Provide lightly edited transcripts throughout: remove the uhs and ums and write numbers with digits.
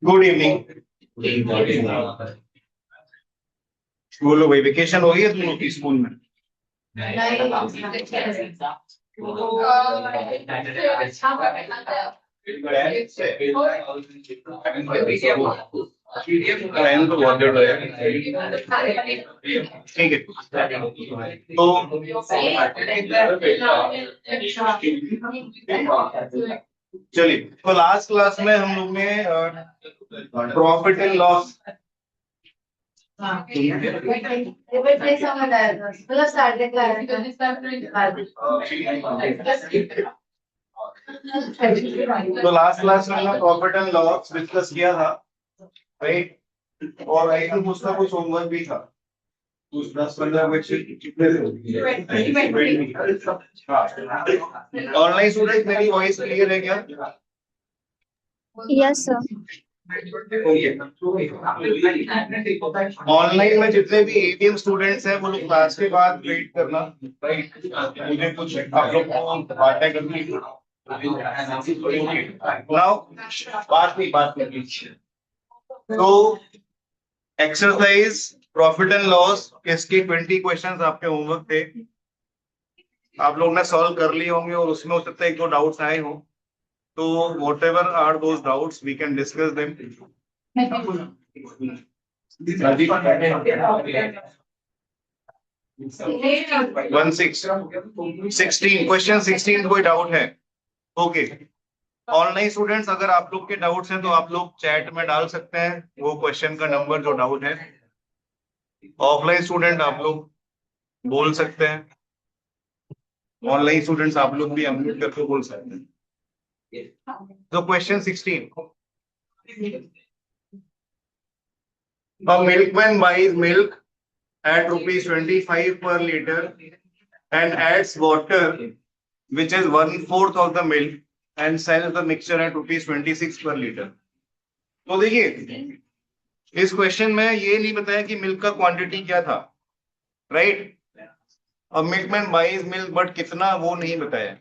Good evening. बोलो भाई, vacation हो गई है तुम लोग की स्कूल में? टाइम तो बहुत देर है। ठीक है, तो चलिए, तो लास्ट क्लास में हम लोग ने प्रॉफिट एंड लॉस तो लास्ट क्लास में हमने प्रॉफिट एंड लॉस डिस्कस किया था, राइट? और आई थिंक उसका कुछ होमवर्क भी था। कुछ 10-15 क्वेश्चन कितने थे? ऑनलाइन स्टूडेंट, मेरी वॉइस क्लियर है क्या? Yes sir. ऑनलाइन में जितने भी एटीएम स्टूडेंट्स हैं वो लोग क्लास के बाद वेट करना, राइट? मुझे कुछ आप लोग को बातें करनी है। नाउ बात कीजिए। तो एक्सरसाइज प्रॉफिट एंड लॉस, इसके 20 क्वेश्चंस आपके होमवर्क थे, आप लोग ने सॉल्व कर लिए होंगे और उसमें हो सकता है 1-2 डाउट्स आए हो। तो whatever are those doubts, we can discuss them. 16 question 16 कोई डाउट है? ओके। ऑनलाइन स्टूडेंट्स, अगर आप लोग के डाउट्स हैं तो आप लोग चैट में डाल सकते हैं वो क्वेश्चन का नंबर जो डाउट है। ऑफलाइन स्टूडेंट आप लोग बोल सकते हैं, ऑनलाइन स्टूडेंट्स आप लोग भी अनम्यूट करके बोल सकते हैं। तो question 16, a milkman buys milk at ₹25 per liter and adds water which is 1/4 of the milk and sells the mixture at ₹26 per liter. तो देखिए, इस क्वेश्चन में ये नहीं बताया कि मिल्क का क्वांटिटी क्या था, राइट? अब मिल्कमैन बाइज मिल्क, बट कितना वो नहीं बताया,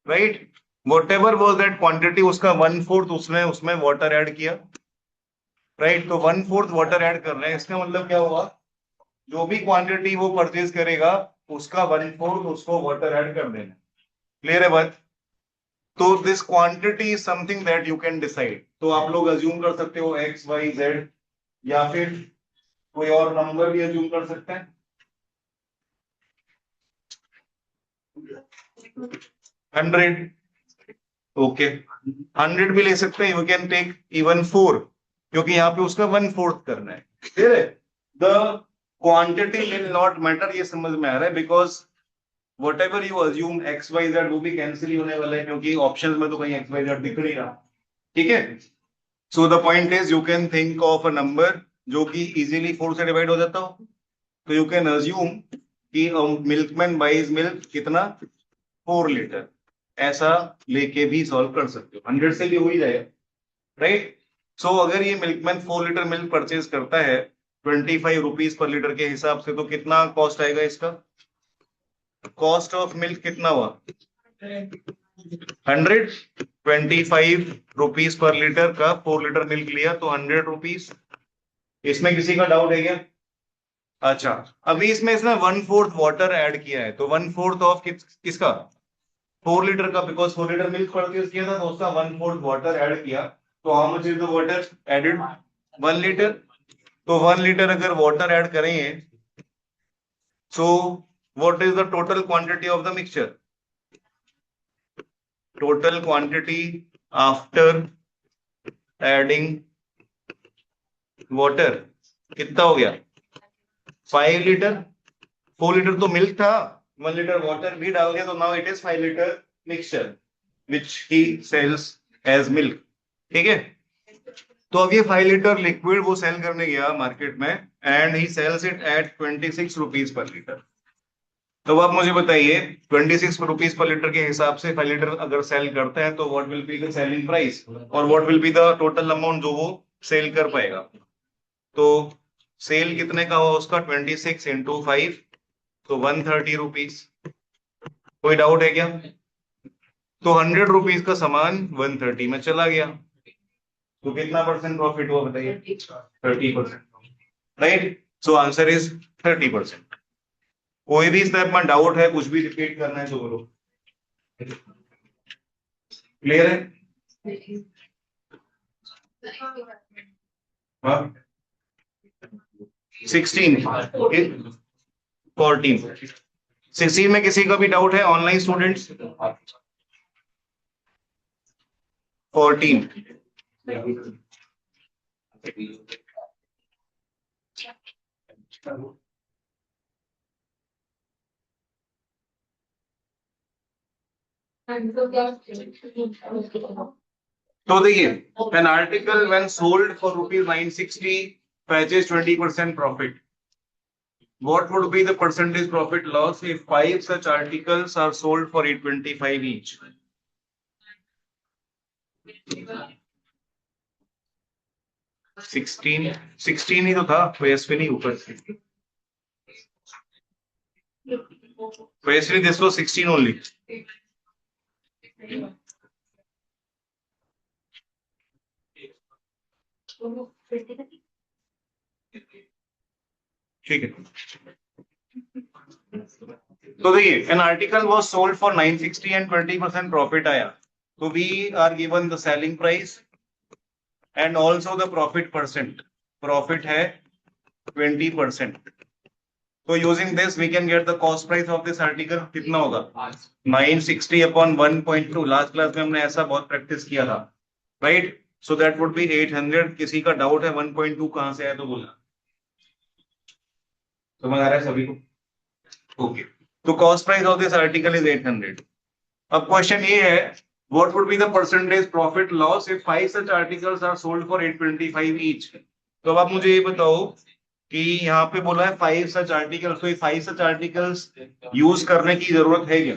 right? Whatever was that quantity, उसका 1/4 उसमें वाटर ऐड किया, राइट? तो 1/4 वाटर ऐड कर रहे हैं, इसका मतलब क्या हुआ? जो भी क्वांटिटी वो परचेज करेगा उसका 1/4 उसको वाटर ऐड कर देना। क्लियर है बात? तो this quantity is something that you can decide. तो आप लोग अज्यूम कर सकते हो एक्स वाई जेड, या फिर कोई और नंबर भी अज्यूम कर सकते हैं। 100, ओके, 100 भी ले सकते हैं। यू कैन टेक इवन 4, क्योंकि यहाँ पे उसका 1/4 करना है। क्लियर है? The quantity will not matter, ये समझ में आ रहा है? Because whatever you assume x y z वो भी कैंसिल ही होने वाला है, क्योंकि ऑप्शंस में तो कहीं x y z दिख नहीं रहा। ठीक है? So the point is you can think of a number जो कि इजीली 4 से डिवाइड हो जाता हो। तो यू कैन अज्यूम कि मिल्कमैन बाइज मिल्क कितना, 4 लीटर, ऐसा लेके भी सॉल्व कर सकते हो। 100 से भी हो ही जाएगा, राइट? सो अगर ये मिल्कमैन 4 लीटर मिल्क परचेज करता है 25 रुपीज पर लीटर के हिसाब से, तो कितना कॉस्ट आएगा इसका? कॉस्ट ऑफ मिल्क कितना हुआ? 125 रुपीज पर लीटर का 4 लीटर मिल्क लिया तो 100 रुपीज। इसमें किसी का डाउट है क्या? अच्छा, अभी इसमें इसने 1/4 वाटर ऐड किया है, तो 1/4 ऑफ किसका? 4 लीटर का, बिकॉज 4 लीटर मिल्क परचेज किया था तो उसका 1/4 वाटर ऐड किया। तो how much is the water added? 1 litre. तो 1 लीटर अगर वाटर ऐड करेंगे, so what is the total quantity of the mixture? Total quantity after adding water कितना हो गया? 5 लीटर, 4 लीटर तो मिल्क था, 1 लीटर वाटर भी डाल दिया, तो now it is 5 litre mixture which he sells as milk. ठीक है, तो अब ये 5 लीटर लिक्विड वो सेल करने गया मार्केट में and he sells it at 26 rupees per litre. तो आप मुझे बताइए 26 रुपीज पर लीटर के हिसाब से 5 लीटर अगर सेल करते हैं तो what will be the selling price और what will be the total amount जो वो सेल कर पाएगा। तो सेल कितने का हुआ उसका 26 इंटू 5, तो 130 रुपीज। कोई डाउट है क्या? तो 100 रुपीज का सामान 130 में चला गया, तो कितना परसेंट प्रॉफिट हुआ बताइए? 30%, राइट? So answer is 30%। कोई भी स्टेप में डाउट है, कुछ भी रिपीट करना है तो बोलो। क्लियर है? हाँ, 16, 14, 16 में किसी का भी डाउट है ऑनलाइन स्टूडेंट्स? 14, तो देखिए an article when sold for ₹960 fetches 20% profit. What would be the percentage profit loss if 5 such articles are sold for 825 each? Sixteen ही तो था, वैसे नहीं ऊपर से, वैसे दिस वाज 16 ओनली। ठीक है, तो देखिए an article was sold for 960 and 20% profit आया, तो we are given the selling price and also the profit percent. Profit है 20%, तो using this we can get the cost price of this article. कितना होगा? 960 अपॉन 1.2। लास्ट क्लास में हमने ऐसा बहुत प्रैक्टिस किया था, right? So that would be 800। किसी का डाउट है 1.2 कहां से आया तो बोलना। समझ आ रहा है सभी को? ओके, तो cost price of this article is 800। अब क्वेश्चन ये है what would be the percentage profit loss if 5 such articles are sold for 825 each. तो अब आप मुझे ये बताओ कि यहाँ पे बोला है 5 सच आर्टिकल्स, तो ये 5 सच आर्टिकल्स यूज करने की जरूरत है क्या?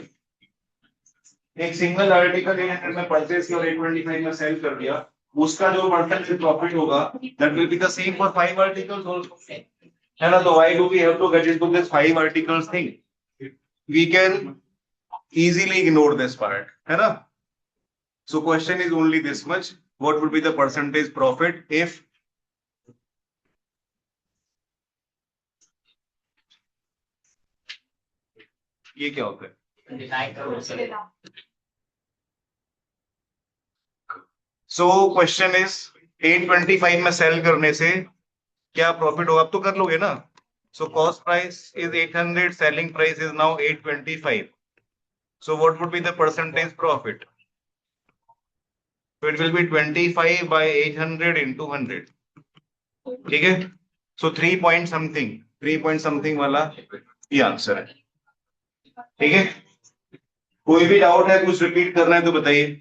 एक सिंगल आर्टिकल में परचेज किया और 825 में सेल कर दिया, उसका जो परसेंटेज प्रॉफिट होगा that will be the same for 5 articles also, है ना? तो why do we have to get into this 5 articles thing? We can easily ignore this part, है ना? So question is only this much, what would be the percentage profit if ये क्या होता है? So question is 825 में cell करने से क्या प्रॉफिट होगा? आप तो कर लोगे ना? So cost price is 800, selling price is now 825. So what would be the percentage profit? So it will be 25 by 800 into 100. ठीक है? So 3 point something वाला ये आंसर है। ठीक है, कोई भी डाउट है, कुछ रिपीट करना है तो बताइए।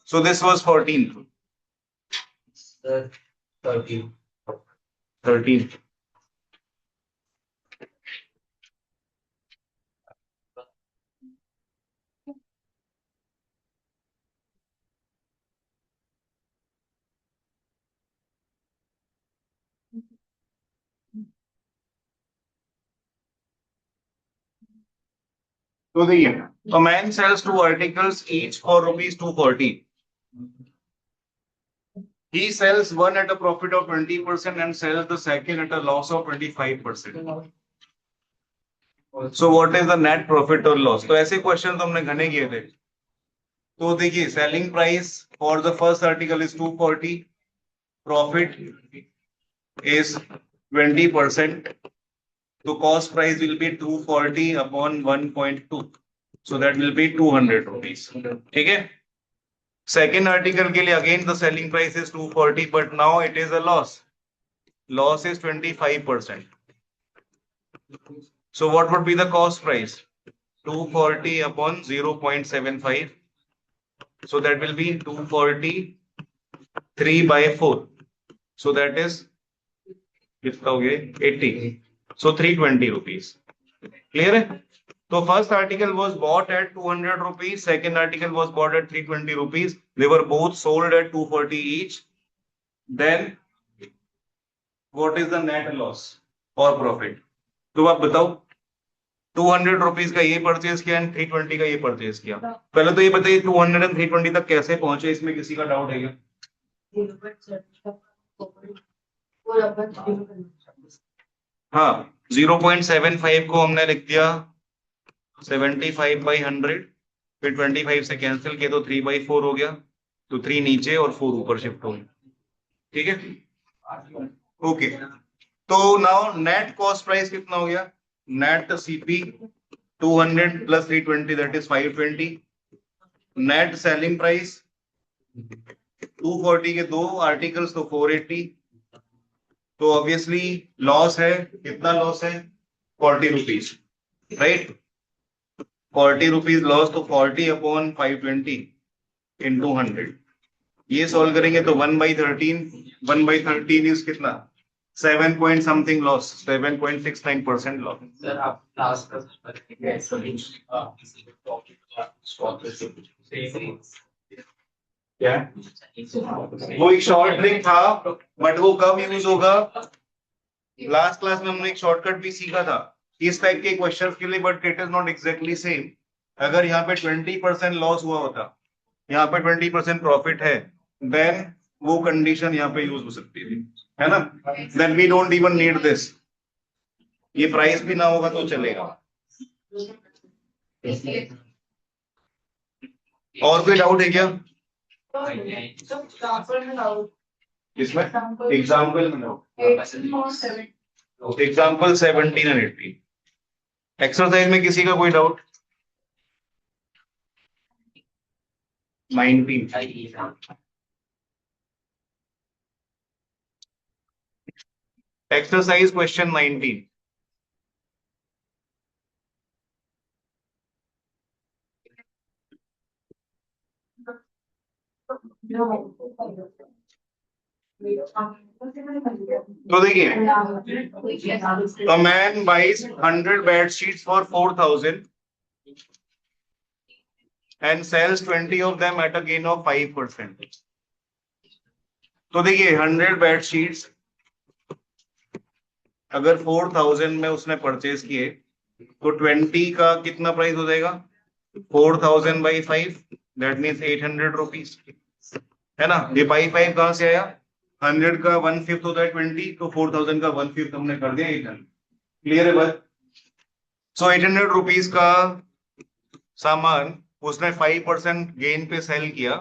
So this was 14. 13. तो देखिए, a man sells 2 articles each for ₹240. He sells one at a profit of 20% and sells the second at a loss of 25%. So what is the net profit or loss? तो ऐसे question तो हमने घने किए थे। तो देखिए selling price for the first article is 240, profit is 20%, तो cost price will B 240 upon 1.2, so that will be 200 rupees. ठीक है, सेकेंड आर्टिकल के लिए again the selling price is 240 but now it is a loss is 25%. So what would be the cost price? 240 upon 0.75. So that will be 243 by 4. So that is कितना हो गया 80. So 320 rupees. Clear है? So first article was bought at 200 rupees. Second article was bought at 320 rupees. They were both sold at 240 each. Then what is the net loss or profit? तो आप बताओ 200 rupees का ये purchase किया and 320 का ये purchase किया. पहले तो ये बताइए 200 एंड 320 तक कैसे पहुंचे, इसमें किसी का डाउट है क्या? हाँ 0.75 को हमने लिख दिया 75/100, फिर 25 से कैंसिल किया तो 3/4 हो गया, तो 3 नीचे और 4 ऊपर शिफ्ट हो गया. ठीक है, ओके. तो नाउ नेट कॉस्ट प्राइस कितना हो गया? Net CP 200 plus 320 that is 520. Net selling price 240 के दो आर्टिकल्स तो 480. तो ऑब्वियसली लॉस है, कितना लॉस है? 40 रुपीज, राइट? 40 रुपीज लॉस, तो 40 अपॉन 520 इंटू 100. ये सॉल्व करेंगे तो 1/13 इज कितना? 7 point something loss, 7.69% loss. Sir आप लास्ट क्या वो एक शॉर्ट ट्रिक था, बट वो कब यूज होगा? लास्ट क्लास में हमने एक शॉर्टकट भी सीखा था इस टाइप के क्वेश्चंस के लिए, but it is not exactly same. अगर यहाँ पे 20% लॉस हुआ होता, यहाँ पे 20% प्रॉफिट है, देन वो कंडीशन यहाँ पे यूज हो सकती थी, है ना? Then we don't even need this. ये प्राइस भी ना होगा तो चलेगा. और कोई डाउट है क्या इसमें? एग्जाम्पल में डाउट. एग्जाम्पल 17 और 18. एक्सरसाइज में किसी का कोई डाउट? 19. Exercise question 19. तो देखिए, a man buys 100 bed sheets for 4,000 and sells 20 of them at a gain of 5%. तो देखिए 100 बेड शीट्स अगर 4,000 में उसने परचेज किए तो 20 का कितना प्राइस हो जाएगा? 4,000/5, दैट मीन्स 800 रुपीज, है ना? ये 5 कहां से आया? 100 का 1/5 होता है 20, तो 4,000 का 1/5 हमने कर दिया 800. क्लियर है बात? सो 800 रुपीज का सामान उसने 5% गेन पे सेल किया,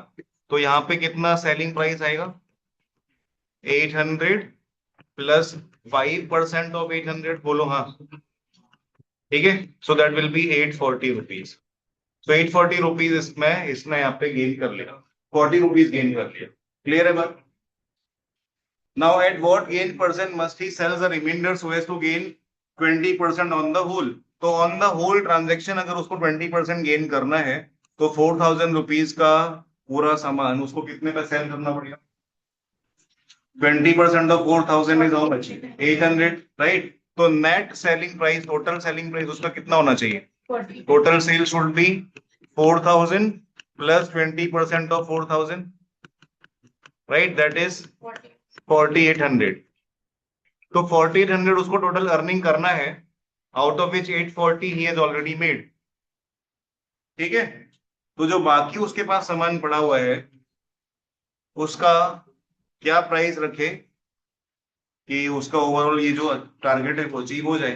तो यहाँ पे कितना सेलिंग प्राइस आएगा? 800 प्लस 5% ऑफ 800. बोलो हाँ, ठीक है. So that will B 840 rupees. तो 840 रुपीज इसमें इसने यहाँ पे गेन कर लिया, 40 रुपीज गेन कर लिया. क्लियर है बात? Now at what gain percent must he sell the remainder so as to gain 20% on the whole. तो ऑन द होल ट्रांजेक्शन अगर उसको 20% गेन करना है तो 4,000 रुपीज का पूरा सामान उसको कितने पे सेल करना पड़ेगा? 20% of 4,000 is how much? 800, right? तो net selling price, total selling price उसका कितना होना चाहिए? Total sale should be 4,000 plus 20% of 4,000, right? That is 4,800. तो 4,800 उसको टोटल अर्निंग करना है, आउट ऑफ विच 840 ही हैज ऑलरेडी मेड. ठीक है, तो जो बाकी उसके पास सामान पड़ा हुआ है उसका क्या प्राइस रखे कि उसका ओवरऑल ये जो टारगेट है वो अचीव हो जाए.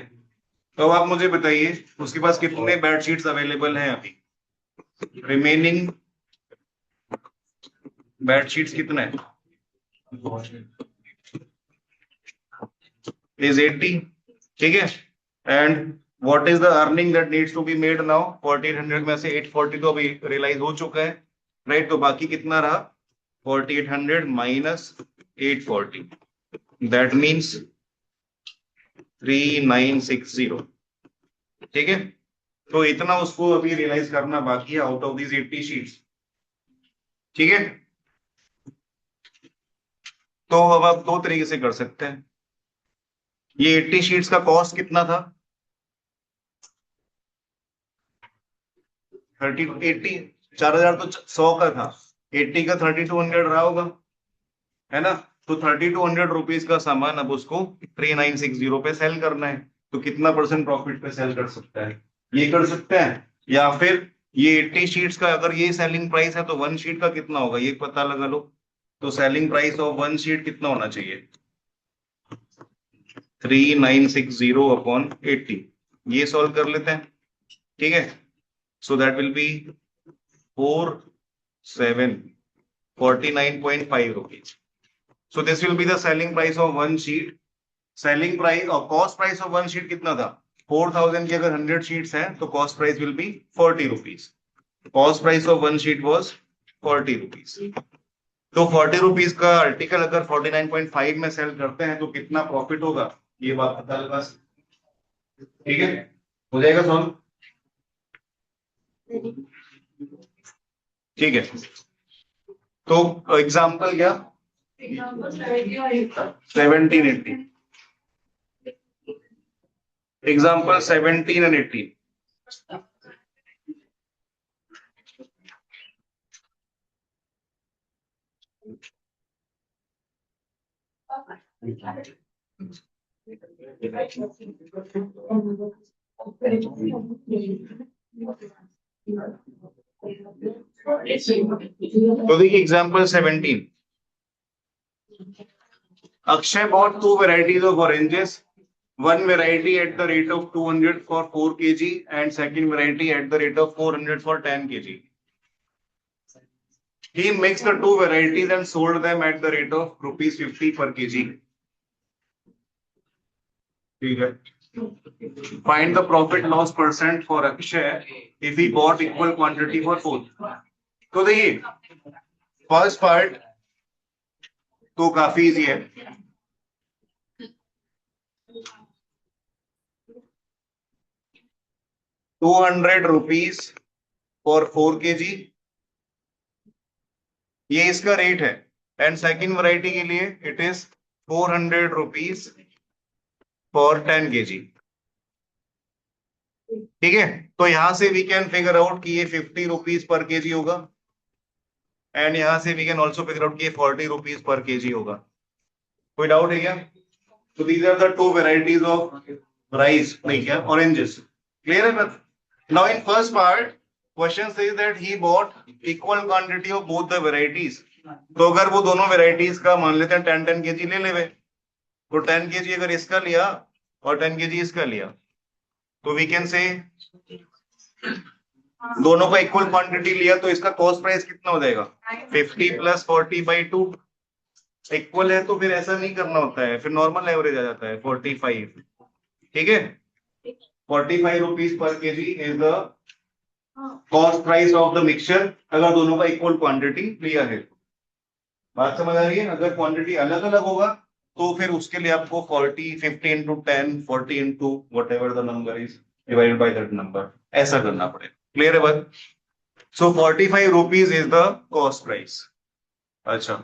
तो आप मुझे बताइए उसके पास कितने बेडशीट्स अवेलेबल हैं अभी? रिमेनिंग बेडशीट्स कितना है? इज 80. ठीक है, and what is the earning that needs to be made now? 4,800 में से 840 तो अभी रियलाइज हो चुका है, राइट। तो बाकी कितना रहा 4800 माइनस 840, दैट मीन्स 3960। ठीक है, तो इतना उसको अभी रियलाइज करना बाकी है आउट ऑफ दिस 80 शीट्स। ठीक है, तो अब आप दो तरीके से कर सकते हैं। ये 80 शीट्स का कॉस्ट कितना था 80 4000 तो 100 का था, 80 का 3200 रहा होगा, है ना। तो 3200 रुपीज का सामान अब उसको 3960 पे सेल करना है, तो कितना परसेंट प्रॉफिट पे सेल कर सकता है, ये कर सकते हैं। या फिर ये 80 शीट्स का अगर ये सेलिंग प्राइस है तो वन शीट का कितना होगा ये पता लगा लो। तो selling price of one sheet कितना होना चाहिए 3960 अपॉन 80, ये सॉल्व कर लेते हैं। ठीक है, so that will B 4749.5 rupees. So this will be the selling price of one sheet. Selling price और cost price of one sheet कितना था 4000 की, अगर 100 शीट्स हैं तो cost price will be 40 rupees. Cost price of one sheet was 40 rupees. तो 40 rupees का article अगर 49.5 में सेल करते हैं तो कितना प्रॉफिट होगा ये बात पता लगा। ठीक है, हो जाएगा सॉल्व। ठीक है, तो एग्जाम्पल क्या 17 एग्जाम्पल 17 एंड 18। तो देखिए example 17, Akshay bought two varieties of oranges. One variety at the rate of 200 for 4 kg and second variety at the rate of 400 for 10 kg. He mixed the two varieties and sold them at the rate of rupees 50 per kg. Find the profit loss percent for Akshay if he bought equal quantity for both. तो देखिए first part तो काफी easy है। ₹200 for 4 kg, ये इसका rate है। And second variety के लिए इट इज ₹400 फॉर 10 kg। ठीक है, तो यहां से वी कैन फिगर आउट कि ये ₹50 पर केजी होगा एंड यहां से we can also figure out कि ये ₹40 पर केजी होगा। कोई डाउट है क्या? तो these are the two varieties of rice, नहीं क्या ऑरेंजेस। क्लियर है? Now in first part question says that he bought equal quantity of both the varieties. तो अगर वो दोनों वेराइटीज का मान लेते हैं 10-10 kg ले लेवे, तो 10 kg अगर इसका लिया और 10 kg इसका लिया तो वी कैन से दोनों का इक्वल क्वांटिटी लिया तो इसका कॉस्ट प्राइस कितना हो जाएगा 50 + 40/2। इक्वल है तो फिर ऐसा नहीं करना होता है, फिर नॉर्मल एवरेज आ जाता है 45। ठीक है, 45 rupees per KG is the cost price of the mixture अगर दोनों का इक्वल क्वांटिटी लिया है। बात समझ आ रही है? अगर क्वांटिटी अलग अलग होगा तो फिर उसके लिए आपको 40 50 into 10 40 into whatever the number is divided by that number ऐसा करना पड़ेगा। क्लियर है बात? सो 45 rupees is the cost price. अच्छा,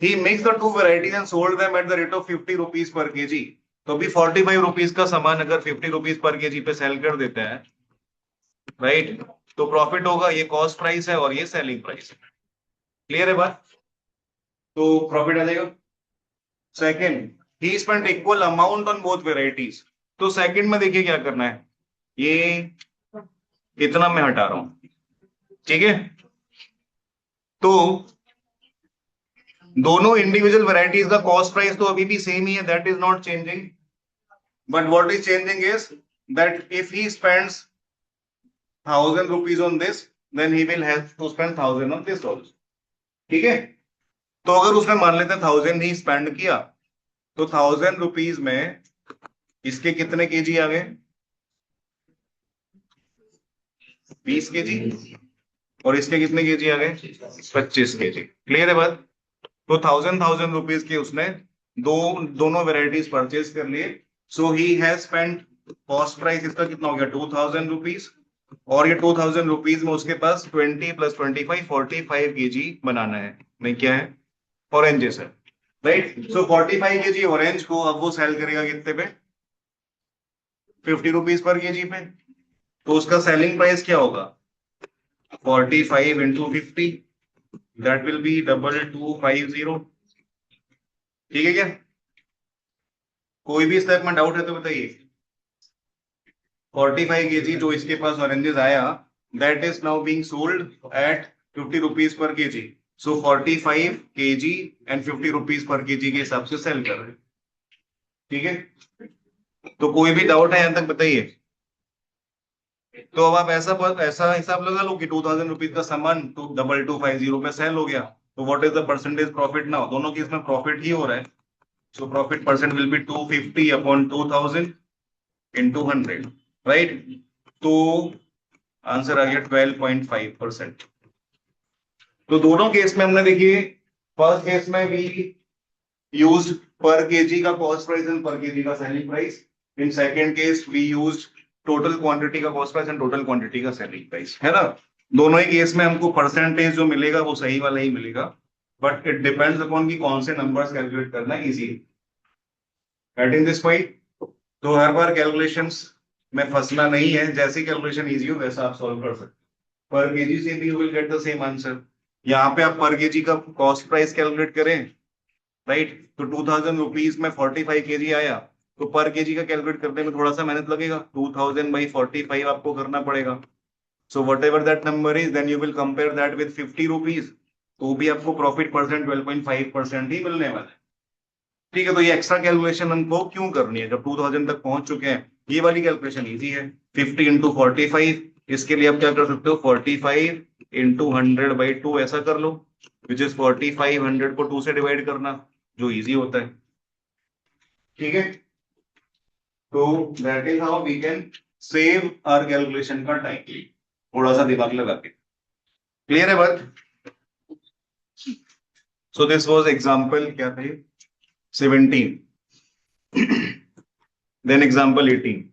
he makes the two varieties and sold them at the rate of 50 rupees per kg। तो अभी 45 rupees का सामान अगर 50 रुपीज पर केजी पे सेल कर देते हैं, राइट, तो प्रॉफिट होगा। ये कॉस्ट प्राइस है और ये सेलिंग प्राइस है। क्लियर है बात? तो प्रॉफिट आ जाएगा। Second, he spent equal amount on both varieties. तो सेकंड में देखिए क्या करना है, ये इतना मैं हटा रहा हूं। ठीक है, तो दोनों इंडिविजुअल वेराइटीज का कॉस्ट प्राइस तो अभी भी सेम ही है, that is not changing. But what is changing is that if he spends 1000 rupees on this, then he will have to spend 1000 on this also। ठीक है, तो अगर उसने मान लेते 1000 ही स्पेंड किया तो 1000 रुपीज में इसके कितने केजी आ गए 20 kg। और इसके कितने केजी आ गए? 25 केजी। क्लियर है बात? तो 1000 रुपीज के उसने दोनों वेराइटीज परचेज कर लिए। So he has spent, cost price इसका कितना हो गया? 2000 रुपीज। और ये 2000 रुपीज में उसके पास 20 + 25 45 केजी बनाना है। नहीं क्या है? ऑरेंजेस है, राइट? सो 45 केजी ऑरेंज को अब वो सेल करेगा कितने पे? 50 रुपीज पर केजी पे। तो उसका सेलिंग प्राइस क्या होगा? 45 इंटू 50, दैट विल बी 2250। ठीक है क्या? कोई भी स्टेप में डाउट है तो बताइए। 45 केजी जो इसके पास ऑरेंजेस आया, that is now being sold at 50 rupees per KG. So 45 KG and 50 rupees per KG के हिसाब से सेल कर रहे हैं। ठीक है? तो कोई भी डाउट है यहां तक बताइए। तो अब आप ऐसा हिसाब लगा लो कि 2000 रुपीज का सामान 2250 में सेल हो गया। तो what is the percentage profit now? दोनों केस में प्रॉफिट ही हो रहा है। So profit percent will be 250 upon 2000 into 100, right? तो आंसर आ गया 12.5%। तो दोनों केस में हमने देखिए, फर्स्ट केस में भी यूज्ड पर केजी का cost price and per KG का selling price. In second case we used total quantity का cost price and total quantity का सेलिंग प्राइस, है ना? दोनों ही केस में हमको परसेंटेज जो मिलेगा वो सही वाला ही मिलेगा, बट इट डिपेंड्स अपॉन कि कौन से नंबर्स कैलकुलेट करना है इजीली। Getting this point? तो हर बार कैलकुलेशंस में फंसना नहीं है, जैसी कैलकुलेशन इजी हो वैसा आप सॉल्व कर सकते। पर केजी से भी you will get the same answer. यहाँ पे आप पर केजी का कॉस्ट प्राइस कैलकुलेट करें, राइट? तो 2000 रुपीज में 45 केजी आया, तो पर केजी का कैलकुलेट करने में थोड़ा सा मेहनत लगेगा, 2000/45 आपको करना पड़ेगा। So whatever that number is, then you will compare that with 50 rupees, तो भी आपको प्रॉफिट परसेंट 12.5% ही मिलने वाला है। ठीक है? तो ये एक्स्ट्रा कैलकुलेशन हमको क्यों करनी है जब 2000 तक पहुंच चुके हैं? ये वाली कैलकुलेशन इजी है। 50 इंटू 45, इसके लिए आप क्या कर सकते हो? 45 इंटू 100/2 ऐसा कर लो, विच इज 45। 100 को 2 से डिवाइड करना, जो इजी होता है। ठीक है? तो that is how we can save our calculation का टाइम, थोड़ा सा दिमाग लगा के। क्लियर है बात? सो दिस वाज एग्जांपल क्या थे? 17। Then example 18।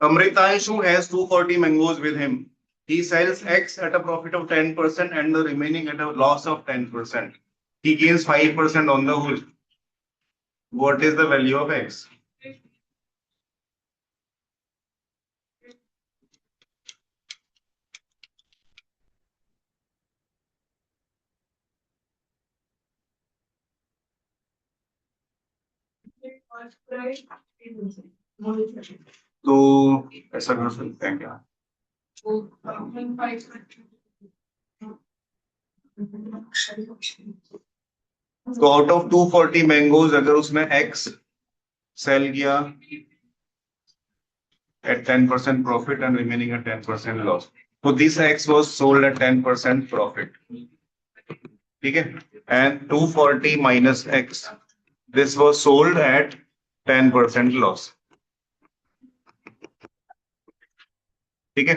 Amritanshu has 240 mangoes with him. He sells X at a profit of 10% and the remaining at a loss of 10%. He gains 5% on the whole. What is the value of X? तो ऐसा कर सकते हैं क्या? तो out of 240 mangoes अगर उसने X cell किया at 10% profit and remaining at 10% loss, so this X was sold at 10% profit. ठीक है? And 240 minus X, this was sold at 10% loss. ठीक है?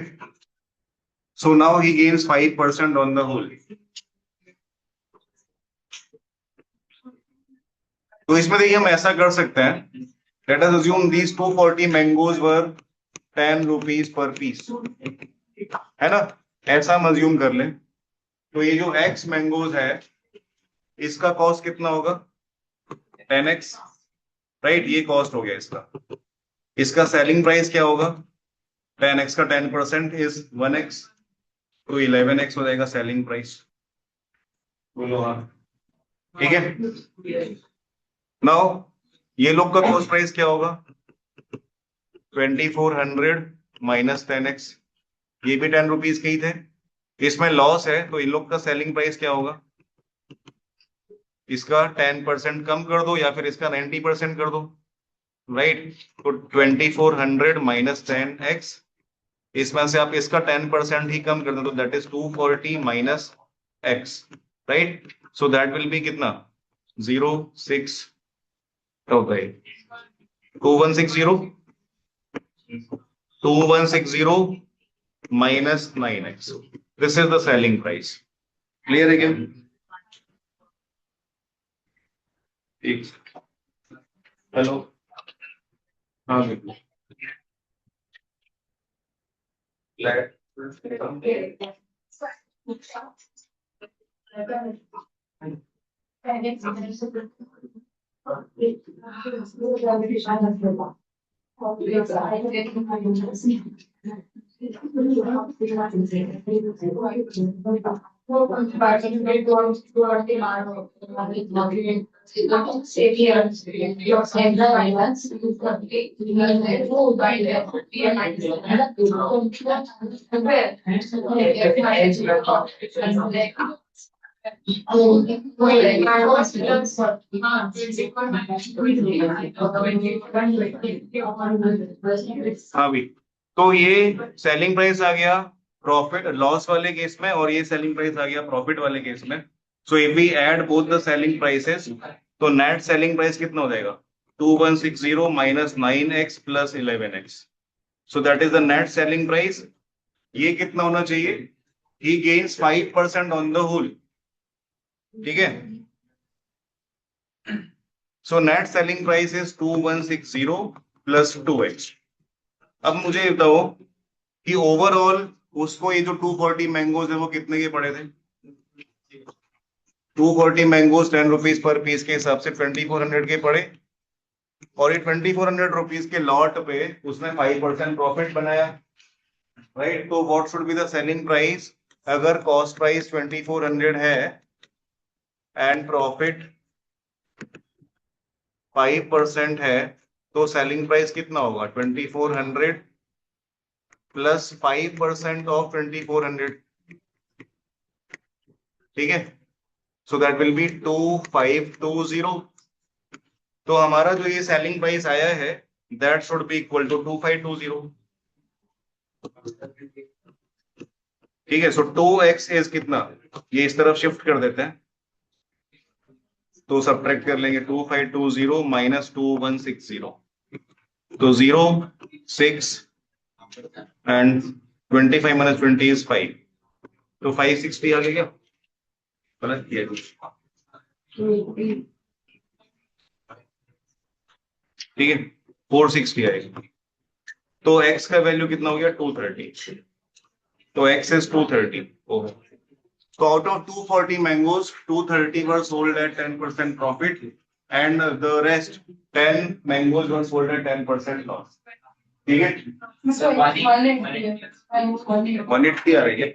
So now he gains 5% on the whole. तो इसमें देखिए हम ऐसा कर सकते हैं, let us assume these 240 mangoes were 10 rupees per piece, है ना? ऐसा हम अज्यूम कर लें। तो ये जो X मैंगोज है, इसका कॉस्ट कितना होगा? 10X, right? ये कॉस्ट हो गया इसका। इसका सेलिंग प्राइस क्या होगा? 10X का 10% इज 1X, तो 11X हो जाएगा सेलिंग प्राइस। बोलो हाँ। ठीक है? नाउ ये लोग का कॉस्ट प्राइस क्या होगा? 2400 माइनस 10X, ये भी 10 रुपीज के ही थे। इसमें लॉस है, तो इन लोग का सेलिंग प्राइस क्या होगा? इसका 10% कम कर दो या फिर इसका 90% कर दो, राइट? तो 2400 माइनस 10X इसमें से आप इसका 10% ही कम कर दो, तो that is 240 minus x, right? So that will B कितना? 06 होता है 2160 2160 minus 9x. This is the selling price. Clear again? Hello? हाँ बिल्कुल. हाँ भी. तो ये सेलिंग प्राइस आ गया प्रॉफिट लॉस वाले केस में, और ये सेलिंग प्राइस आ गया प्रॉफिट वाले केस में. So if we add both the selling prices, तो नेट सेलिंग प्राइस कितना हो जाएगा? 2160 minus 9x plus 11x. So that is the net selling price. ये कितना होना चाहिए? He gains 5% on the whole. ठीक है. So net selling price is 2160 plus 2x. अब मुझे बताओ कि ओवरऑल उसको ये जो 240 मैंगोज है वो कितने के पड़े थे? 240 मैंगोज 10 रुपीज पर पीस के हिसाब से 2400 के पड़े, और ये 2400 रुपीज के लॉट पे उसने 5% प्रॉफिट बनाया, राइट? तो what should be the selling price? अगर कॉस्ट प्राइस 2400 है एंड प्रॉफिट 5% है, तो सेलिंग प्राइस कितना होगा? 2400 प्लस 5% ऑफ 2400. ठीक है. So that will be 2520. तो हमारा जो ये सेलिंग प्राइस आया है that should be equal to 2520. ठीक है. सो 2x इज कितना? ये इस तरफ शिफ्ट कर देते हैं, तो सब्ट्रैक्ट कर लेंगे 2520 माइनस 2160. तो 0 6 एंड 25 माइनस 20 इज 5. तो 560 आ गया. गलत किया. ठीक है. 460 आएगा. तो x का वैल्यू कितना हो गया? 230. तो x is 230. So out of 240 mangoes, 230 were sold at 10% profit, and the rest 10 mangoes were sold at 10% loss. ठीक है. 180 आ रही है.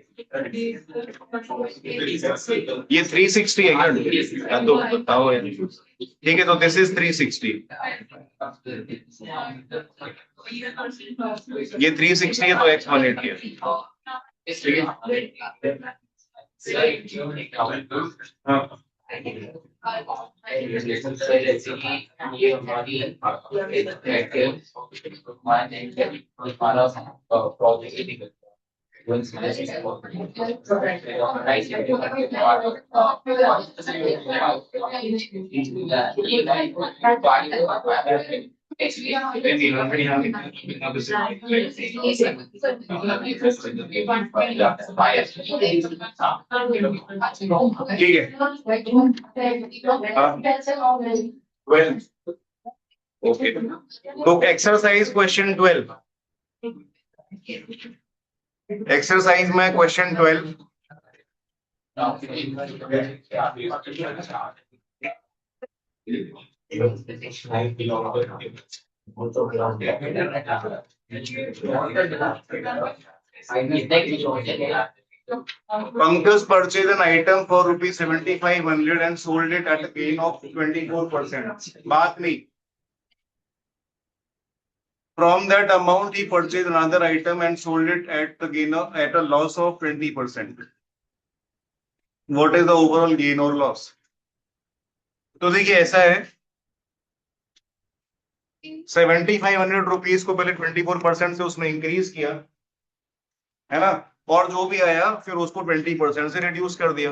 ये 360 है क्या? तो बताओ यार. ठीक है. तो दिस इज 360. ये 360 है, तो x 180 है. ठीक है. हाँ. ये हमारी ठीक है. Well okay. तो एक्सरसाइज क्वेश्चन 12. एक्सरसाइज में question 12. Pankaj purchased an item for rupees 7500 and sold it at a gain of 24%. बात नहीं. From that amount, he purchased another item and sold it at the gain of, at a loss of 20%. What is the overall gain or loss? तो देखिए ऐसा है, 7500 rupees को पहले 24% से उसने इंक्रीज किया, है ना, और जो भी आया फिर उसको 20% से रिड्यूस कर दिया,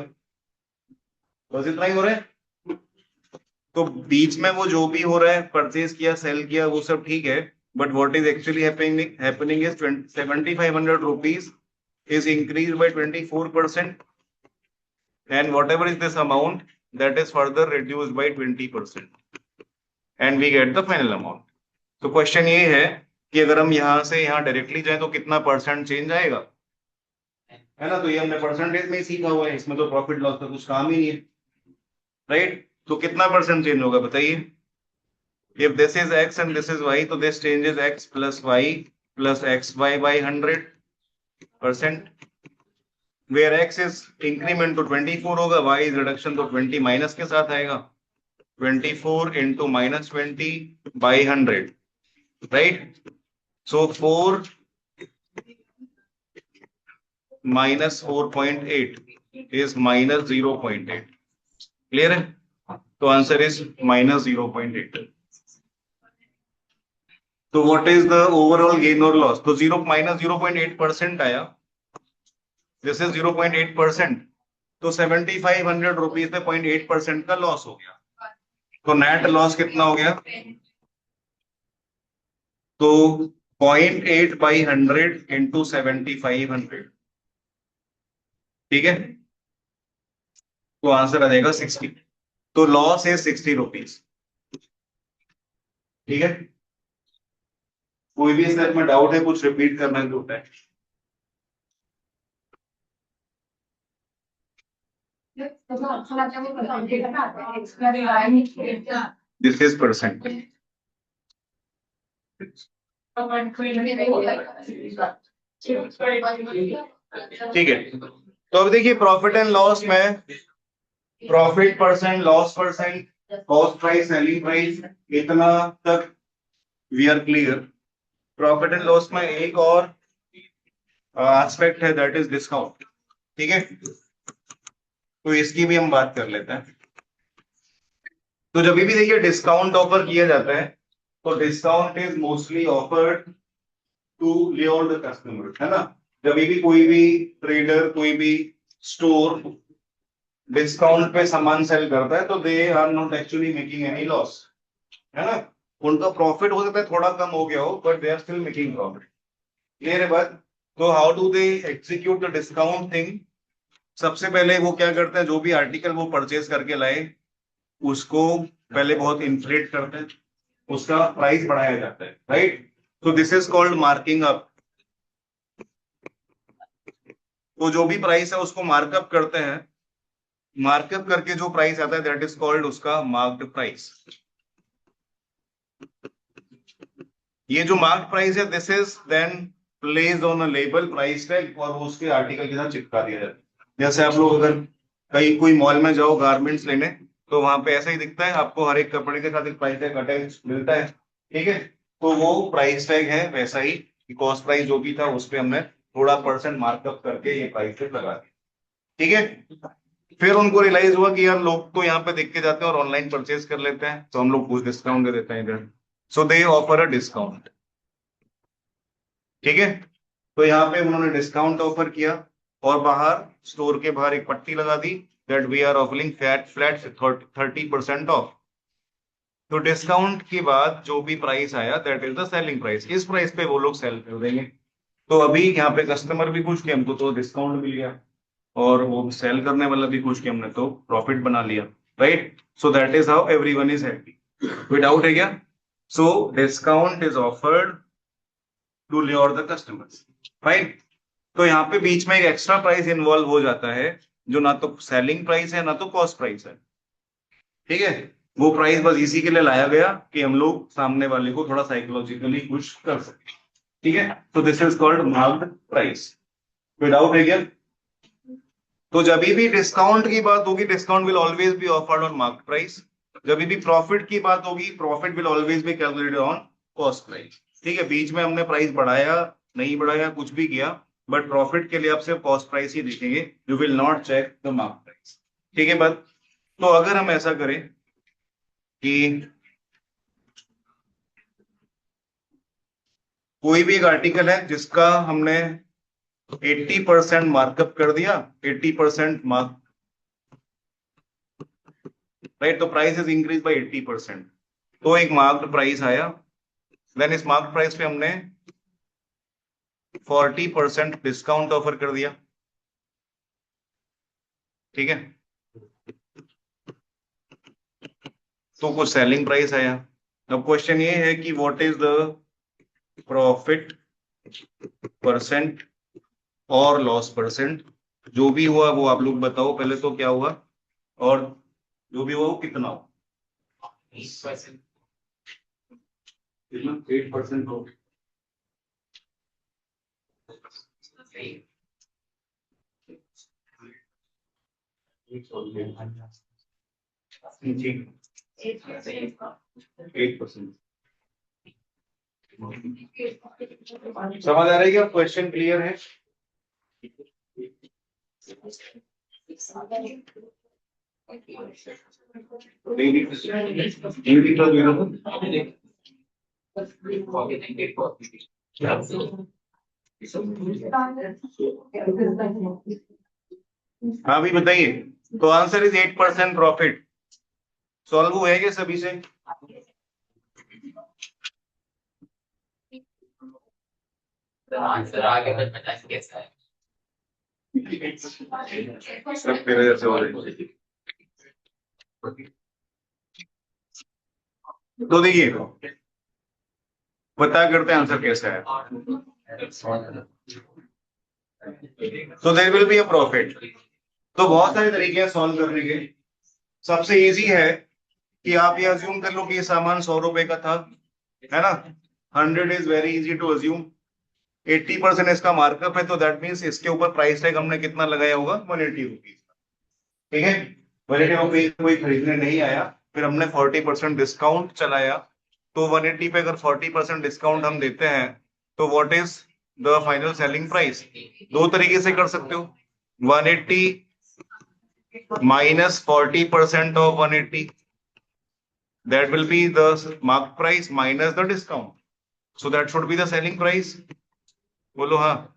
बस इतना ही हो रहा है। तो बीच में वो जो भी हो रहा है, परचेज किया, सेल किया, वो सब ठीक है, but what is actually happening is 7500 rupees is increased by 24%, and whatever is this amount, that is further reduced by 20%, and we get the final amount. तो क्वेश्चन ये है कि अगर हम यहाँ से यहाँ डायरेक्टली जाए तो कितना परसेंट चेंज आएगा, है ना, तो ये हमने परसेंटेज में ही सीखा हुआ है, इसमें तो प्रॉफिट लॉस का कुछ काम ही नहीं है, राइट। तो कितना परसेंट चेंज होगा बताइए। If this is x and this is y, तो this changes x plus y plus xy by 100%, where x is increment तो 24 होगा, y is reduction तो 20 माइनस के साथ आएगा, 24 into minus 20 by 100, right? So 4 minus 4.8 is minus 0.8. Clear है? तो answer is minus 0.8. तो what is the overall gain or loss? तो 0 minus 0.8% आया, this is 0.8%, तो 7500 रुपीज में 0.8% का लॉस हो गया, तो नेट लॉस कितना हो गया, तो 0.8 by 100 into 7500, ठीक है, तो आंसर आ जाएगा 60, तो लॉस है 60 रुपीज, ठीक है। कोई भी स्टेप में डाउट है, कुछ रिपीट करना है तो है। दिस इज परसेंट, ठीक है। तो अब देखिए प्रॉफिट एंड लॉस में profit percent, loss percent, cost price, selling price, इतना तक we are clear. Profit and loss में एक और एस्पेक्ट है, दैट इज डिस्काउंट, ठीक है, तो इसकी भी हम बात कर लेते हैं। तो जब भी देखिए डिस्काउंट ऑफर किया जाता है, तो discount is mostly offered to lure the customer, है ना। जब भी कोई भी ट्रेडर, कोई भी स्टोर डिस्काउंट पे सामान सेल करता है, तो they are not actually making any loss, है ना। उनका प्रॉफिट हो सकता है थोड़ा कम हो गया हो, but they are still making profit. Clear है बात। तो how do they execute the discount thing. सबसे पहले वो क्या करते हैं, जो भी आर्टिकल वो परचेज करके लाए उसको पहले बहुत इन्फ्लेट करते हैं, उसका प्राइस बढ़ाया जाता है, राइट। तो this is called marking up. तो जो भी प्राइस है उसको मार्कअप करते हैं, मार्कअप करके जो प्राइस आता है दैट इज कॉल्ड उसका मार्क्ड प्राइस। ये जो मार्क्ड प्राइस है, this is then placed on a label, price tag, और वो उसके आर्टिकल के साथ चिपका दिया जाता है। जैसे आप लोग अगर कहीं कोई मॉल में जाओ गारमेंट्स लेने, तो वहां पे ऐसा ही दिखता है, आपको हर एक कपड़े के साथ एक प्राइस टैग अटैच मिलता है, ठीक है। तो वो प्राइस टैग है वैसा ही, कॉस्ट प्राइस जो भी था उस पर हमने थोड़ा परसेंट मार्कअप करके ये प्राइस टैग लगा दिया, ठीक है। फिर उनको रियलाइज हुआ कि यार लोग तो यहाँ पे देख के जाते हैं और ऑनलाइन परचेज कर लेते हैं, तो हम लोग कुछ डिस्काउंट दे देते हैं इधर, सो दे ऑफर अ डिस्काउंट, ठीक है। तो यहाँ पे उन्होंने डिस्काउंट ऑफर किया, और बाहर स्टोर के बाहर एक पट्टी लगा दी, that we are offering flat 30% off. तो डिस्काउंट के बाद जो भी प्राइस आया that is the selling price, इस प्राइस पे वो लोग सेल कर देंगे। तो अभी यहाँ पे कस्टमर भी खुश कि हमको तो डिस्काउंट मिल गया, और वो सेल करने वाला भी खुश कि हमने तो प्रॉफिट बना लिया, right. So that is how everyone is happy. कोई डाउट है क्या। So discount is offered to lure the customers, right. तो यहाँ पे बीच में एक एक्स्ट्रा प्राइस इन्वॉल्व हो जाता है, जो ना तो सेलिंग प्राइस है ना तो कॉस्ट प्राइस है, ठीक है। वो प्राइस बस इसी के लिए लाया गया कि हम लोग सामने वाले को थोड़ा साइकोलॉजिकली खुश कर सके, ठीक है। तो this is called marked price. कोई डाउट है क्या। तो जब भी डिस्काउंट की बात होगी, discount will always be offered on market price. जब भी प्रॉफिट की बात होगी, profit will always be calculated on cost price, ठीक है। बीच में हमने प्राइस बढ़ाया नहीं बढ़ाया कुछ भी किया, बट प्रॉफिट के लिए आप सिर्फ कॉस्ट प्राइस ही देखेंगे, you will not check the market price, ठीक है बात। तो अगर हम ऐसा करें कि कोई भी एक आर्टिकल है जिसका हमने 80% मार्कअप कर दिया, 80% मार्क, राइट, तो प्राइस इज इंक्रीज बाय 80%, तो एक मार्क्ड प्राइस आया, देन इस मार्क्ड प्राइस पे हमने 40% डिस्काउंट ऑफर कर दिया, ठीक है, तो कुछ सेलिंग प्राइस आया। अब क्वेश्चन ये है कि what is the profit percent और लॉस परसेंट, जो भी हुआ वो आप लोग बताओ पहले, तो क्या हुआ और जो भी हुआ वो कितना हुआ। 8% हो, ठीक, 8%। समझ आ रही है क्या, क्वेश्चन क्लियर है? हाँ भी बताइए, तो आंसर इज 8% प्रॉफिट। सॉल्व हुआ है क्या सभी से? आंसर आगे मत बता कैसा है। सब मेरे जैसे हो रहे। तो देखिए, पता करते हैं आंसर कैसा है। तो there will be a profit. तो बहुत सारे तरीके हैं सॉल्व करने के। सबसे इजी है कि आप ये अज्यूम कर लो कि ये सामान 100 रुपए का था, है ना। 100 is very easy to assume, 80% इसका मार्कअप है, तो दैट मीन्स इसके ऊपर प्राइस टैग हमने कितना लगाया होगा, 180 रुपीज, ठीक है। 180 रुपीज कोई खरीदने नहीं आया, फिर हमने 40% डिस्काउंट चलाया, तो 180 पे अगर 40% डिस्काउंट हम देते हैं तो what is the final selling price. दो तरीके से कर सकते हो, 180 minus 40% of 180, that will be the mark price minus the discount, so that should be the selling price। बोलो हाँ।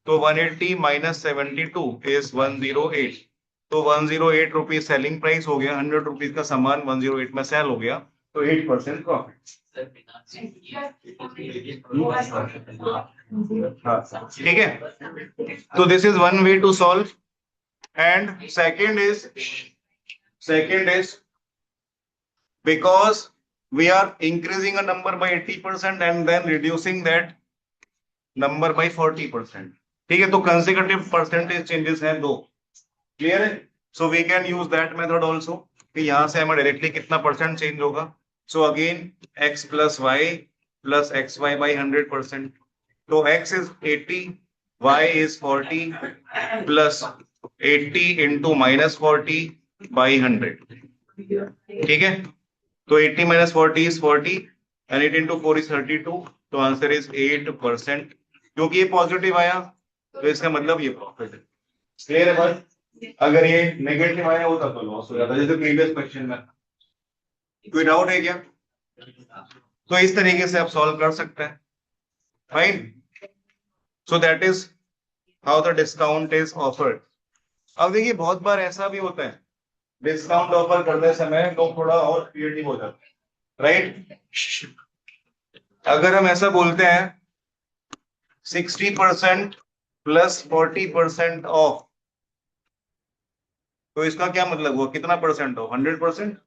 तो 180 minus 72 is 108, तो 108 रुपीज सेलिंग प्राइस हो गया, 100 रुपीज का सामान 108 में सेल हो गया, तो 8% प्रॉफिट। ठीक है, तो this is one way to solve, and second is because we are increasing a number by 80% and then reducing that number by 40%, ठीक है, तो कंसेक्यूटिव परसेंटेज चेंजेस हैं दो, क्लियर है। So we can use that method also, कि यहां से हमें डायरेक्टली कितना परसेंट चेंज होगा। So again x plus y plus x y by 100%, तो x is 80, y is 40 plus 80 into minus 40 by 100, ठीक है। तो 80 minus 40 is 40 and 8 into 4 is 32, तो आंसर इज 8%। क्योंकि ये पॉजिटिव आया तो इसका मतलब ये प्रॉफिट है, क्लियर है भाई। अगर ये नेगेटिव आया होता तो लॉस हो जाता, जैसे प्रीवियस क्वेश्चन में। कोई डाउट है क्या? तो इस तरीके से आप सॉल्व कर सकते हैं, fine. So that is how the discount is offered. अब देखिए बहुत बार ऐसा भी होता है, डिस्काउंट ऑफर करते समय लोग थोड़ा और क्रिएटिव हो जाते हैं, राइट। अगर हम ऐसा बोलते हैं 60% प्लस 40% ऑफ, तो इसका क्या मतलब हुआ, कितना परसेंट ऑफ, 100%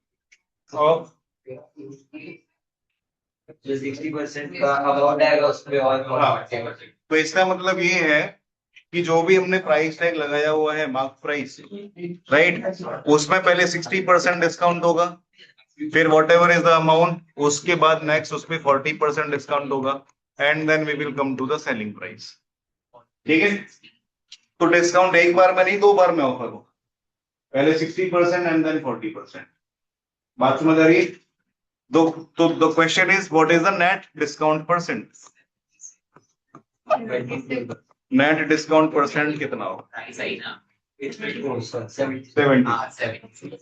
ऑफ। जो 60% का अमाउंट आएगा उसमें और हाँ, तो इसका मतलब ये है कि जो भी हमने प्राइस टैग लगाया हुआ है, मार्क प्राइस, राइट, उसमें पहले 60% डिस्काउंट होगा, फिर whatever is the amount, उसके बाद नेक्स्ट उसमें 40% डिस्काउंट होगा, and then we will come to the selling price, ठीक है। तो डिस्काउंट एक बार में नहीं, दो बार में ऑफर होगा, पहले 60% एंड देन 40%। बात समझ आ रही है? तो the question is what is the net discount percent, net discount percent कितना होगा? सही ना 70,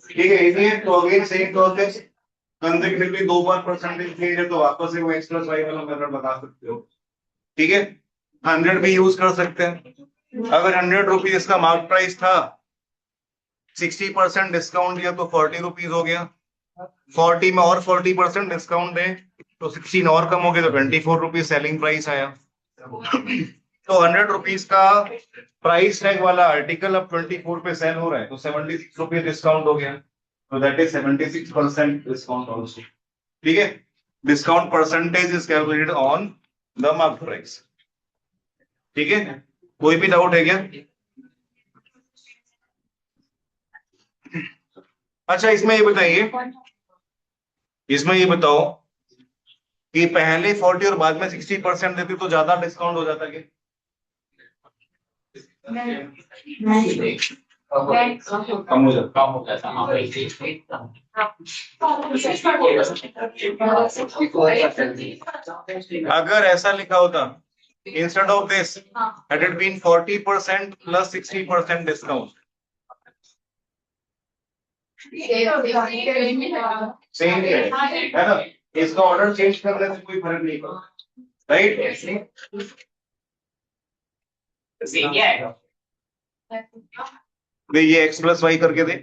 ठीक है, इसलिए तो अगेन सेम प्रोसेस, कंसेक्यूटिवली दो बार परसेंटेज चेंज है, तो वापस से वो एक्स प्लस वाई वाला मेथड बता सकते हो, ठीक है। 100 भी यूज कर सकते हैं। अगर 100 रुपीज इसका मार्क प्राइस था, 60% डिस्काउंट दिया तो 40 रुपीज हो गया। 40 में और 40% डिस्काउंट दे तो 16 और कम हो गया, तो 24 रुपीज सेलिंग प्राइस आया। तो 100 रुपीज का प्राइस टैग वाला आर्टिकल अब 24 पे सेल हो रहा है, तो 76 रुपीज डिस्काउंट हो गया, तो दैट इज 76% डिस्काउंट ऑल्सो। ठीक है, discount percentage is calculated on the mark price. ठीक है, कोई भी डाउट है क्या? अच्छा, इसमें ये बताओ कि पहले 40 और बाद में 60% देती तो ज्यादा डिस्काउंट हो जाता क्या? कम हो जाता। अगर ऐसा लिखा होता, instead of this had it been 40% plus 60% discount, same ही है ना? इसका ऑर्डर चेंज करने से कोई फर्क नहीं पड़ता, राइट? ये x प्लस वाई करके दे।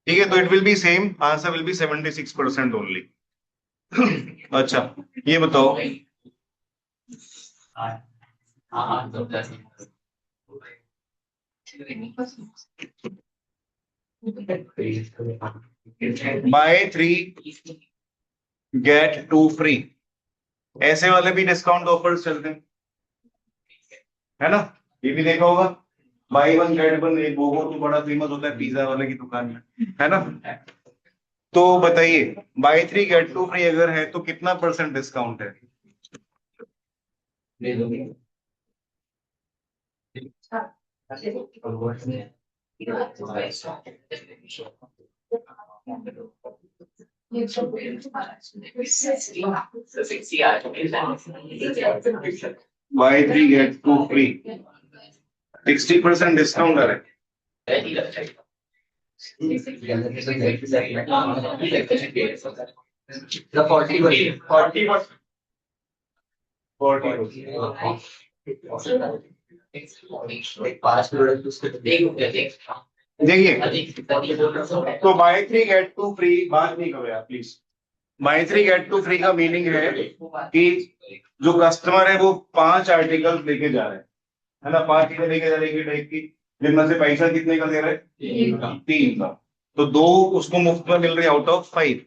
ठीक है, तो it will be same, answer will be 76% only. अच्छा, ये बताओ, बाय 3 गेट 2 फ्री, ऐसे वाले भी डिस्काउंट ऑफर्स चलते हैं, है ना? ये भी देखा होगा, बाई 1 गेट 1, एक वो तो बड़ा फेमस होता है पिज्जा वाले की दुकान में, है ना? तो बताइए, बाय 3 गेट 2 फ्री अगर है तो कितना % डिस्काउंट है? बाय 3 गेट 2 फ्री, 60% डिस्काउंट आ रहा है। The 40%. 40%। पांच प्रोडक्ट उसके देखिए, तो बाय 3 गेट 2 फ्री बात नहीं करो यार प्लीज। बाय 3 गेट 2 फ्री का मीनिंग है कि जो कस्टमर है वो 5 आर्टिकल लेके जा रहे हैं, है ना? 5 चीजें लेके जा रहे हैं टाइप की, जिनमें से पैसा कितने का दे रहे हैं? 3 का। तो 2 उसको मुफ्त में मिल रही है आउट ऑफ 5।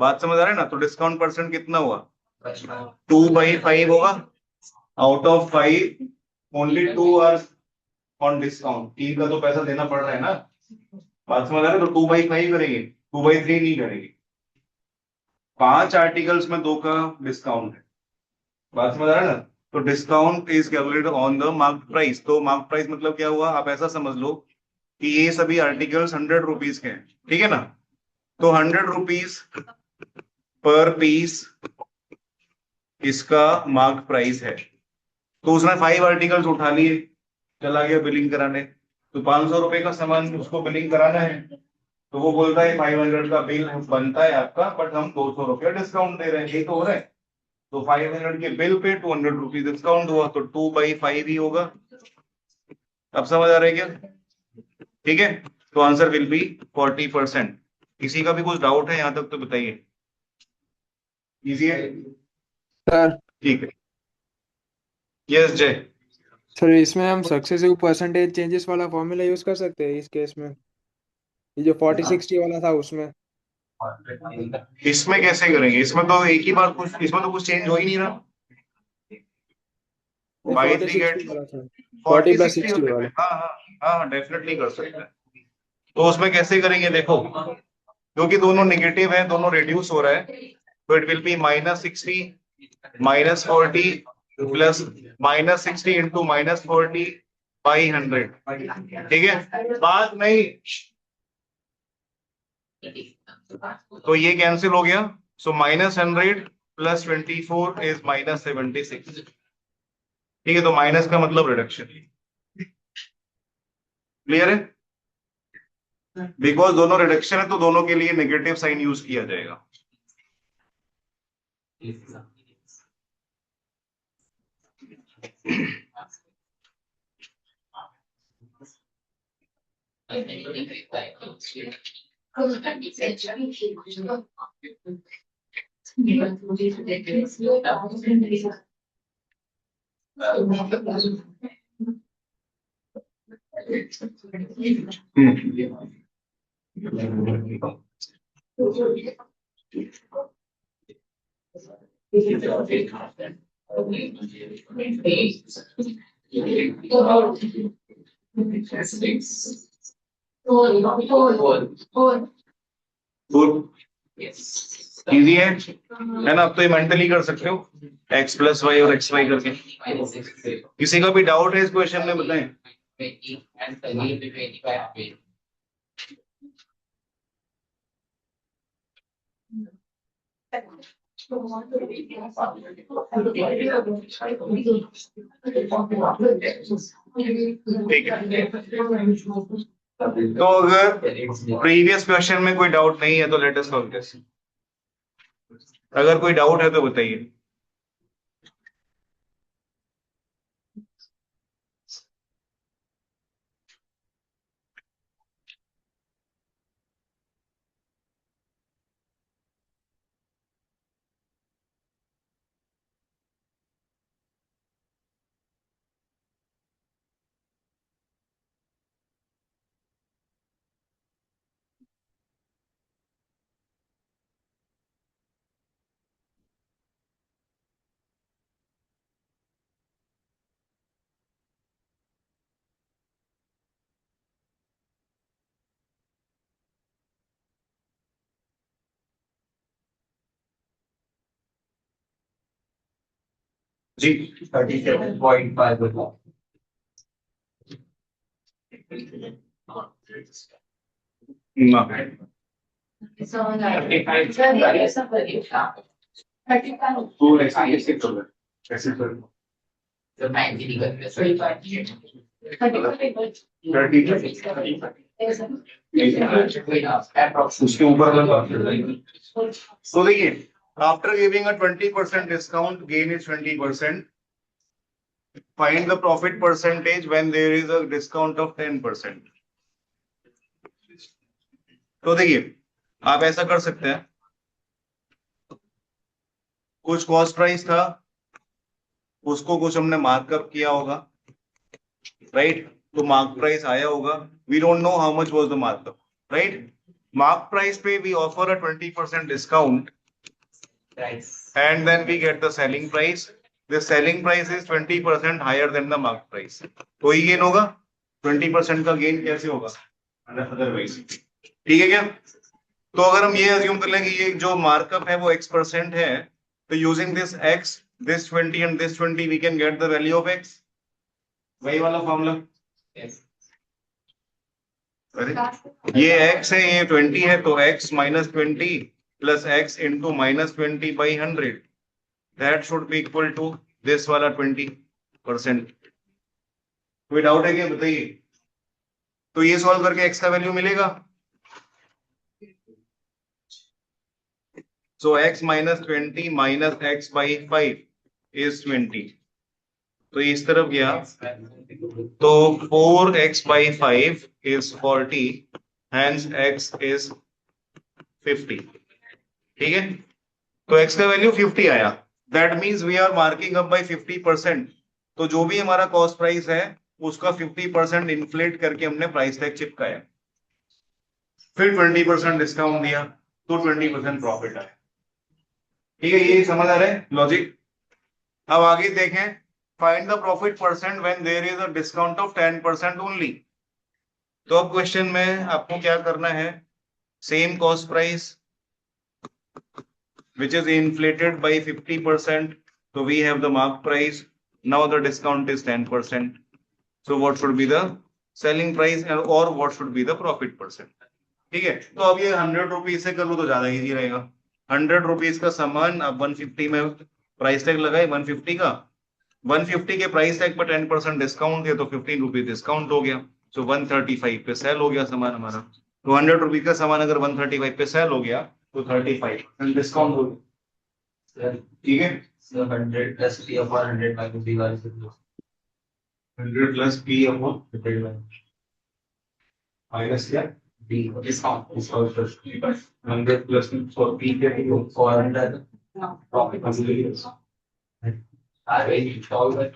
बात समझ आ रहा है ना? तो डिस्काउंट % कितना हुआ? 2/5 होगा। Out of 5 only 2 are on discount, 3 का तो पैसा देना पड़ रहा है ना। बात समझ आ रहा है? तो 2/5 करेंगे, 2/3 नहीं करेंगे। 5 आर्टिकल्स में 2 का डिस्काउंट है। बात समझ आ रहा है ना? तो discount is calculated on the mark price. तो मार्क प्राइस मतलब क्या हुआ? आप ऐसा समझ लो कि ये सभी आर्टिकल्स 100 रुपीज के हैं, ठीक है ना? तो 100 रुपीज पर पीस इसका मार्क प्राइस है। तो उसने 5 आर्टिकल्स उठा लिए, चला गया बिलिंग कराने, तो 500 रुपए का सामान उसको बिलिंग कराना है, तो वो बोलता है 500 का बिल बनता है आपका, बट हम 200 रुपया डिस्काउंट दे रहे हैं, यही तो हो रहा है। तो 500 के बिल पे 200 रुपीज डिस्काउंट हुआ, तो 2/5 ही होगा। अब समझ आ रहा है क्या? ठीक है, तो आंसर विल बी 40%। किसी का भी कुछ डाउट है यहां तक तो बताइए। इजी है? सर ठीक है, यस जय। सर इसमें हम सक्सेसिव परसेंटेज चेंजेस वाला फॉर्मूला यूज कर सकते हैं इस केस में, ये जो 40-60 वाला था उसमें। इसमें कैसे करेंगे? इसमें तो एक ही बार कुछ, इसमें तो कुछ चेंज हो ही नहीं रहा। नहीं, बाई 3 40-60 गेट वाला था, 40 40 + 60 60 होते हैं। वाला। हाँ हाँ हाँ, डेफिनेटली कर सकते हैं। तो उसमें कैसे करेंगे देखो, क्योंकि दोनों नेगेटिव है, दोनों रिड्यूस हो रहा है, तो it will be -60 -40 plus -60 into -40 by 100। ठीक है, बात नहीं, तो ये कैंसिल हो गया। सो -100 प्लस 24 इज -76। ठीक है, तो माइनस का मतलब रिडक्शन। क्लियर है? बिकॉज दोनों रिडक्शन है तो दोनों के लिए नेगेटिव साइन यूज किया जाएगा। इजी है ना? अब तो ये मेंटली कर सकते हो, x प्लस वाई और एक्स वाई करके। किसी का भी डाउट है इस क्वेश्चन में बताएं। ठीक है, तो अगर प्रीवियस क्वेश्चन में कोई डाउट नहीं है तो लेट अस सॉल्व दिस। अगर कोई डाउट है तो बताइए। जी 37.5 बताओ। ना, उसके ऊपर अगर बात करें तो देखिए, after giving a 20% discount, gain is 20%. Find the profit percentage when there is a discount of 10%. तो देखिए, आप ऐसा कर सकते हैं, कुछ कॉस्ट प्राइस था, उसको कुछ हमने मार्कअप किया होगा, राइट? तो मार्क प्राइस आया होगा, we don't know how much was the markup, right? Mark price पे we offer a 20% discount and then we get the selling price. The selling price is 20% higher than the mark price. कोई gain होगा? 20% का gain कैसे होगा otherwise? ठीक है क्या? तो अगर हम ये अज्यूम कर लें कि ये जो मार्कअप है वो x% है, तो using this x, this 20 and this 20 we can get the value of x. वही वाला फॉर्मूला। ये x है, ये 20 है, तो x minus 20 plus x into minus 20 by 100, that should be equal to this वाला 20%. कोई डाउट है क्या? बताइए। तो ये सॉल्व करके x का वैल्यू मिलेगा, so x minus 20 minus x by 5 is 20. तो इस तरफ गया तो 4x by 5 is 40, hence x is 50. ठीक है, तो x का वैल्यू 50 आया, that means we are marking up by 50%. तो जो भी हमारा कॉस्ट प्राइस है उसका 50% इन्फ्लेट करके हमने प्राइस टैग चिपकाया, फिर 20% डिस्काउंट दिया तो 20% प्रॉफिट आया। ठीक है, ये समझ आ रहा है लॉजिक? अब आगे देखें, find the profit percent when there is a discount of 10% only. तो अब क्वेश्चन में आपको क्या करना है, same cost price which is inflated by 50%, so we have the mark price, now the discount is 10%, so what should be the selling price or what should be the profit percent? ठीक है, तो अब ये 100 rupees से कर लो तो ज्यादा easy रहेगा। 100 रुपीज का सामान अब 150 में प्राइस टैग लगाए, 150 का, 150 के प्राइस टैग पर 10% डिस्काउंट है तो 15 रुपीज डिस्काउंट हो गया, सो 135 पे सेल हो गया सामान हमारा। तो 100 रुपीज का सामान अगर 135 पे सेल हो गया तो 35% डिस्काउंट हो गया। ठीक है, 100 plus 3 upon 100 minus 3 वाले से 100 प्लस पी अपॉन माइनस क्या D discount. Discount plus 100 plus for P के 400 profit. I will install that.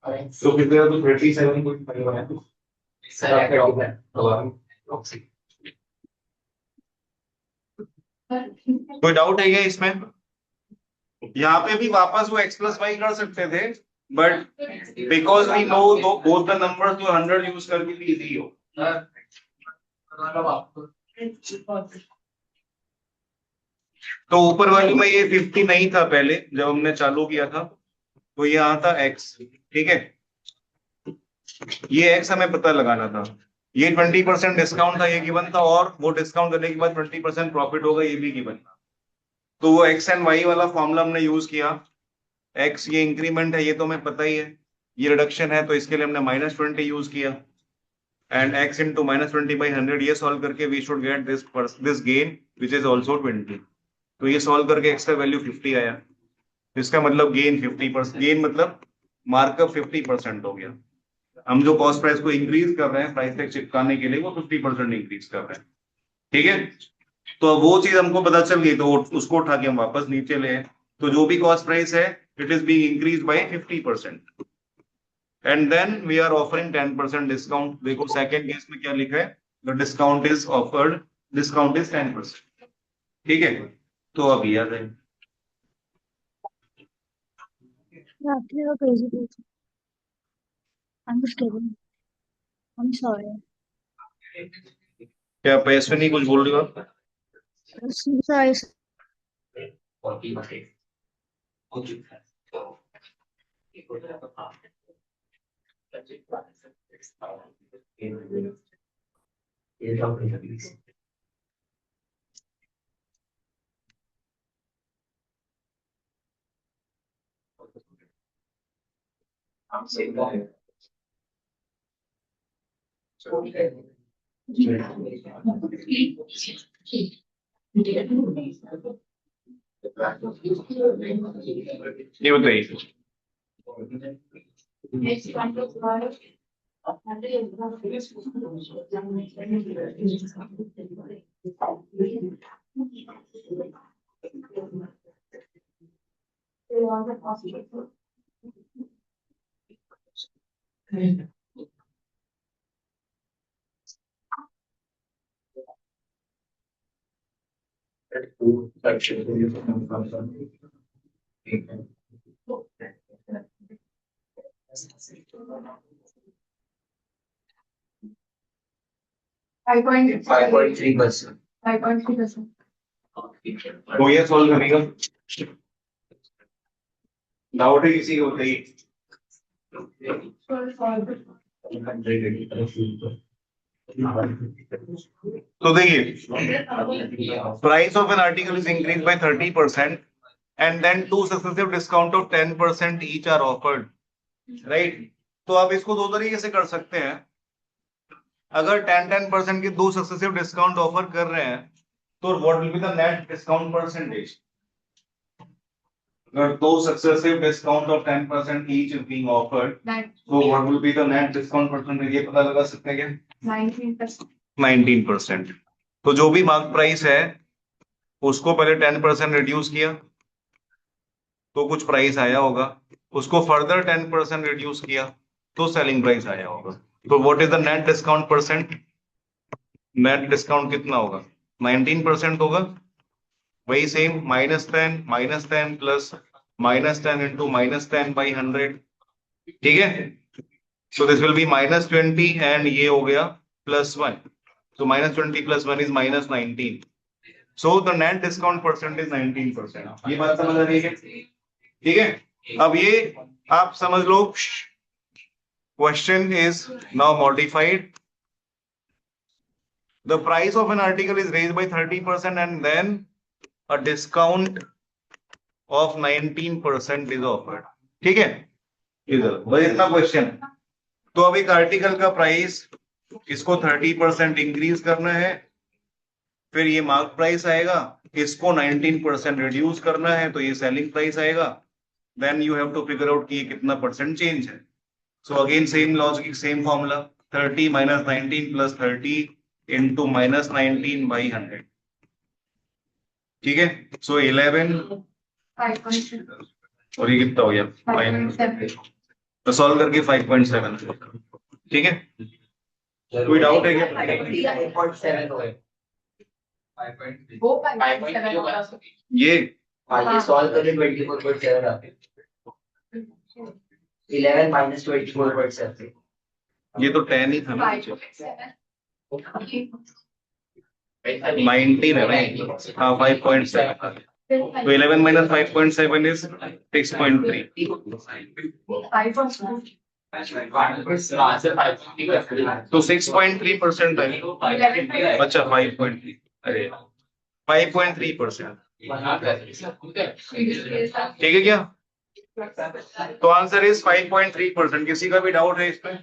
तो कितने तो 37.5 है Select all. कोई डाउट है क्या इसमें? यहाँ पे भी वापस वो x प्लस वाई कर सकते थे, but because we know both the numbers तो 100 यूज करके भी इजी हो। तो ऊपर वाले में ये 50 नहीं था पहले जब हमने चालू किया था, तो ये यहाँ था x, ठीक है, ये x हमें पता लगाना था। ये 20% डिस्काउंट था, ये गिवन था, और वो डिस्काउंट करने के बाद 20% प्रॉफिट होगा, ये भी गिवन था। तो वो x एंड y वाला फॉर्मूला हमने यूज किया। x ये इंक्रीमेंट है, ये तो हमें पता ही है, ये रिडक्शन है, तो इसके लिए हमने -20 यूज किया, एंड x इंटू -20/100, ये सॉल्व करके we should get this gain which is also 20। तो ये सॉल्व करके x का वैल्यू 50 आया, इसका मतलब गेन 50%, गेन मतलब मार्कअप 50% हो गया। हम जो कॉस्ट प्राइस को इंक्रीज कर रहे हैं प्राइस टैग चिपकाने के लिए, वो 50% इंक्रीज कर रहे हैं, ठीक है। तो अब वो चीज हमको पता चल गई, तो उसको उठा के हम वापस नीचे ले आए। तो जो भी कॉस्ट प्राइस है it is being increase by 50%, and then we are offering 10% discount. देखो सेकंड केस में क्या लिखा है, the discount is offered, discount is 10%, ठीक है। तो अब याद है Actually, you're crazy person. I'm just kidding. I'm sorry. क्या पैसे नहीं कुछ बोल रही हो आप? I'm sorry. 40 okay. Okay. I'm saying that. ये बताइए। Five point 5.3%. 5.3%. तो ये सॉल्व करेगा, डाउट है किसी को बताइए। तो देखिए, price of an article is increase by 30% and then two successive discount of 10% each are offered, right. तो आप इसको दो तरीके से कर सकते हैं। अगर 10% के दो सक्सेसिव डिस्काउंट ऑफर कर रहे हैं, तो what will be the net discount percentage? अगर दो successive discount of 10% each is being offered, तो what will be the net discount percentage? ये पता लगा सकते हैं क्या? 19%. 19%। तो जो भी मार्क प्राइस है उसको पहले 10% रिड्यूस किया तो कुछ प्राइस आया होगा, उसको फर्दर 10% रिड्यूस किया तो सेलिंग प्राइस आया होगा। तो what is the net discount percent? Net discount कितना होगा? 19% होगा। वही सेम -10 प्लस -10 इंटू -10/100, ठीक है। So this will be -20 and ये हो गया +1, so -20 + 1 is -19, so the net discount percent is 19%। ये बात समझ आ रही है? ठीक है, अब ये आप समझ लो, question is now modified, the price of an article is raised by 30% and then a discount of 19% is offered, ठीक है। इधर बस इतना क्वेश्चन। तो अब एक आर्टिकल का प्राइस, इसको 30% इंक्रीज करना है, फिर ये मार्क प्राइस आएगा, इसको 19% रिड्यूस करना है, तो ये सेलिंग प्राइस आएगा। Then you have to figure out कि ये कितना परसेंट चेंज है। So again, same logic, same formula. 30 minus 19 plus 30 into minus 19 by 100. ठीक है? So 11 5.7. और ये कितना हो गया? 5.7. तो सॉल्व करके 5.7. ठीक है? कोई डाउट है क्या? 5.7 होए। वो 5.7 होगा। ये ये सॉल्व करके 24.7 आते हैं। 11 minus 24.7. ये तो 10 ही था ना? 5.7. 19 है ना? हाँ 5.7. तो 11 minus 5.7 is 6.3. 5.7. तो 6.3% है. अच्छा 5.3. अरे 5.3%. ठीक है क्या? तो आंसर इज 5.3%. किसी का भी डाउट है इसमें?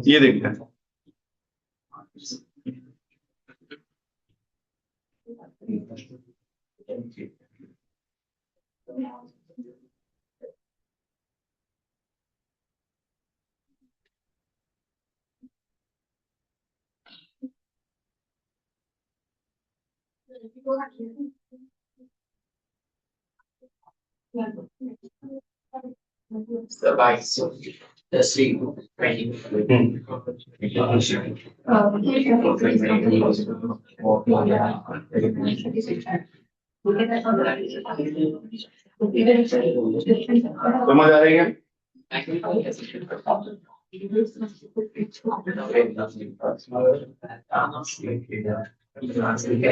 ये देखते हैं. The three 20. समझ आ रही है?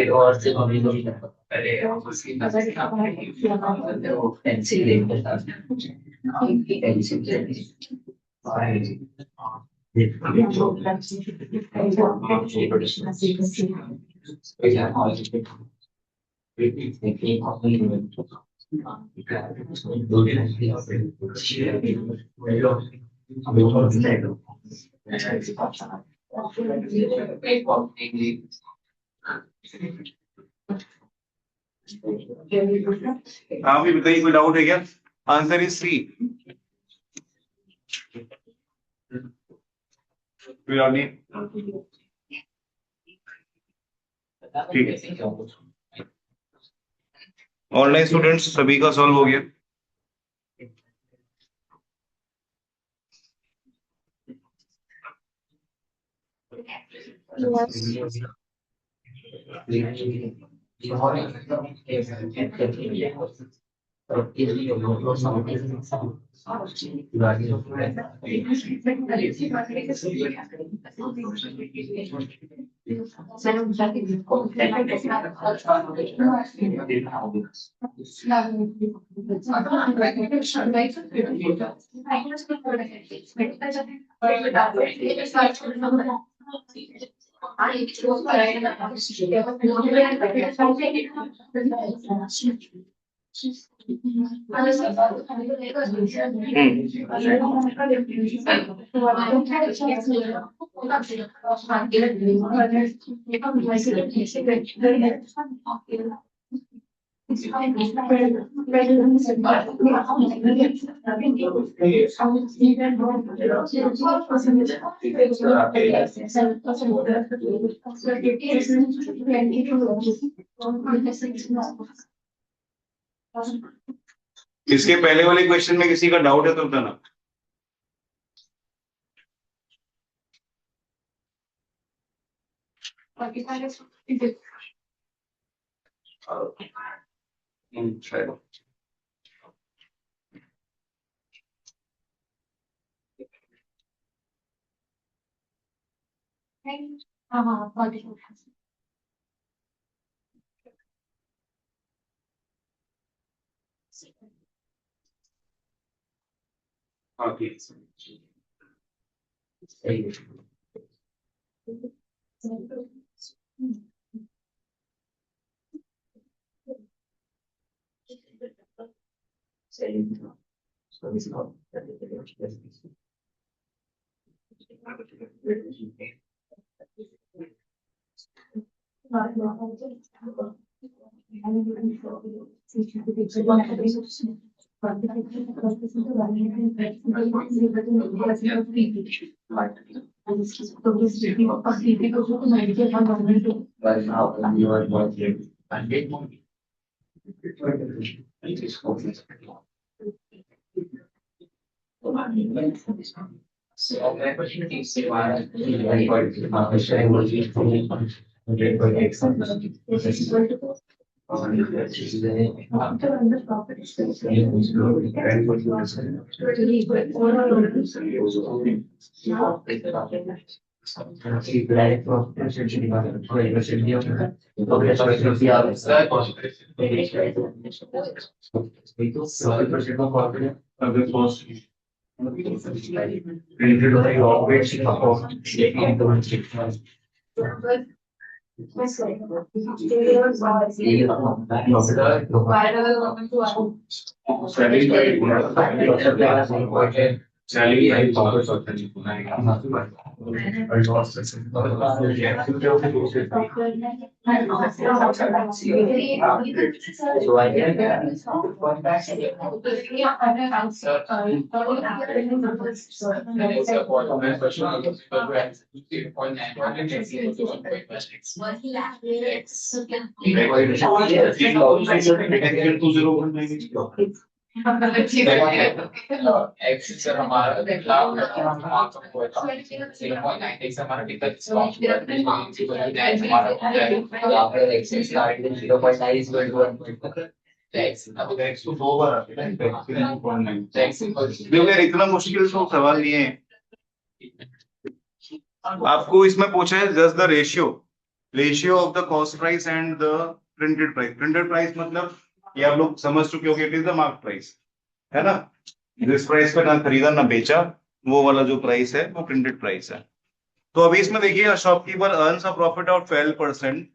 और से पहले पेंसिल लेकर हाँ भी बताइए, कोई डाउट है क्या? Answer is C. ठीक है. ऑनलाइन स्टूडेंट्स सभी का सॉल्व हो गया. इसके पहले वाले क्वेश्चन में किसी का डाउट है तो बताना. हाँ 44. Okay. But now you are working and get more. So my question is why very good sharing will be So I x से हमारा लाभ मार्क्स को 0.96 हमारा डिफेक्ट हमारा एक्स से start 0.9 is equal to X अब एक्स को दो बार आते हैं देखो यार इतना मुश्किल तो सवाल नहीं है। आपको इसमें पूछा है just the ratio of the cost price and the printed price. Printed price मतलब ये आप लोग समझ चुके हो कि it is the mark price, है ना। जिस प्राइस पे ना खरीदा ना बेचा वो वाला जो प्राइस है वो प्रिंटेड प्राइस है। तो अभी इसमें देखिए shopkeeper earns a profit of 12%।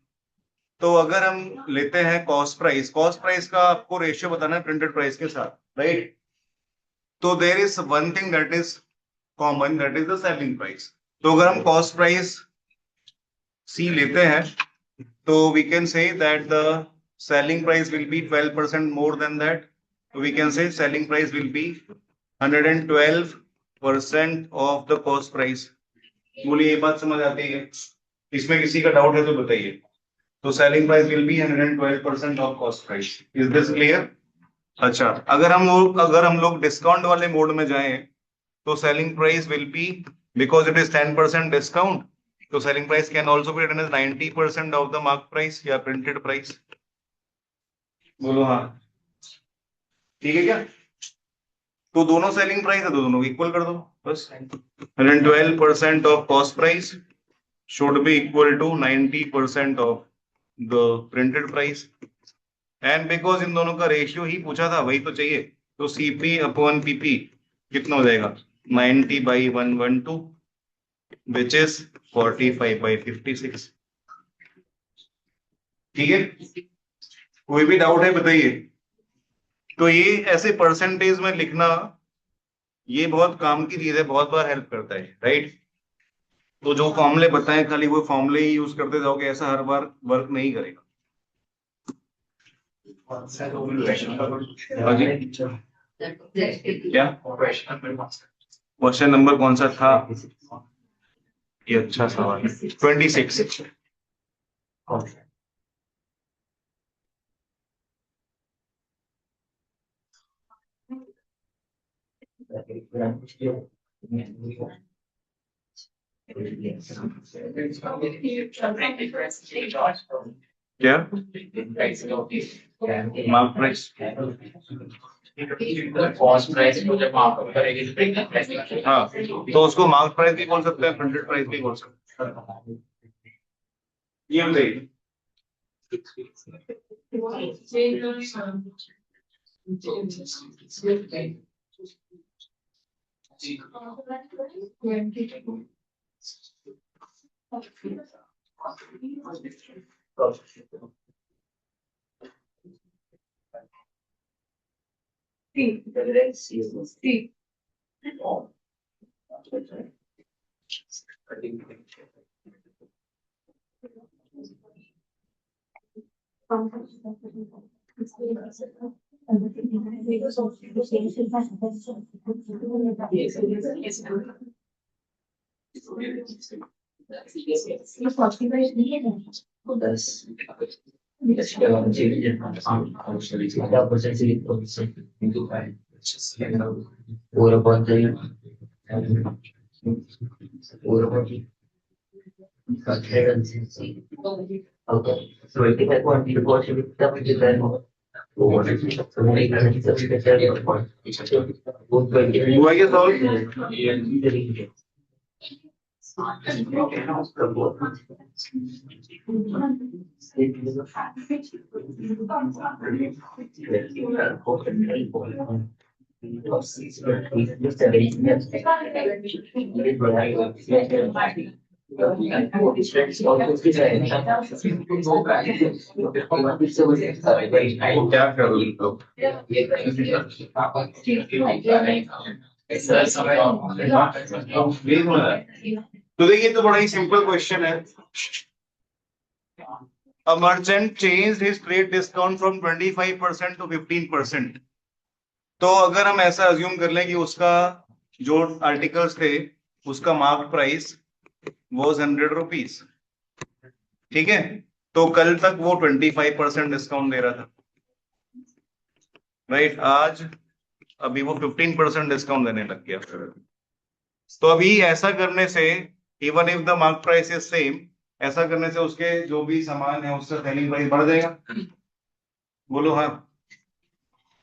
तो अगर हम लेते हैं कॉस्ट प्राइस का आपको रेशियो बताना है प्रिंटेड प्राइस के साथ, राइट। तो there is one thing that is common, that is the selling price. तो अगर हम कॉस्ट प्राइस सी लेते हैं तो we can say that the selling price will be 12% more than that. So we can say selling price will be 112% of the cost price. बोलिए ये बात समझ आती है? इसमें किसी का डाउट है तो बताइए। तो selling price will be 112% of cost price. Is this clear? अच्छा, अगर हम लोग डिस्काउंट वाले मोड में जाएं तो selling price will be, because it is 10% discount, तो selling price can also be written as 90% of the mark price या printed price. बोलो हाँ, ठीक है क्या? तो दोनों सेलिंग प्राइस है तो दोनों इक्वल कर दो बस। 112% of cost price should be equal to 90% of the printed price. And because इन दोनों का रेशियो ही पूछा था वही तो चाहिए, तो सीपी अपॉन पीपी कितना हो जाएगा 90/112 विच इज 45/56। ठीक है, कोई भी डाउट है बताइए। तो ये ऐसे परसेंटेज में लिखना ये बहुत काम की चीज है, बहुत बार हेल्प करता है, राइट। तो जो फॉर्मूले बताएं खाली वो फॉर्मूले ही यूज करते जाओगे, ऐसा हर बार वर्क नहीं करेगा। क्या क्वेश्चन नंबर कौन सा था? ये अच्छा सवाल है, 26। क्या मार्क प्राइस? कॉस्ट प्राइस को जब मार्कअप करेंगे हाँ, तो उसको मार्क प्राइस भी बोल सकते हैं, प्रिंटेड प्राइस भी बोल सकते हैं। ये बताइए हुआ क्या सॉल्व क्या कर रहे हो तो देखिए तो बड़ा ही सिंपल क्वेश्चन है A merchant changed his trade discount from 25% to 15%. तो अगर हम ऐसा अज्यूम कर लें कि उसका जो आर्टिकल्स थे उसका मार्क प्राइस वॉज 100 रुपीज, ठीक है, तो कल तक वो 25% डिस्काउंट दे रहा था, राइट, आज अभी वो 15% डिस्काउंट देने लग गया। तो अभी ऐसा करने से even if the mark price is same, ऐसा करने से उसके जो भी सामान है उसका सेलिंग प्राइस बढ़ जाएगा, बोलो हाँ।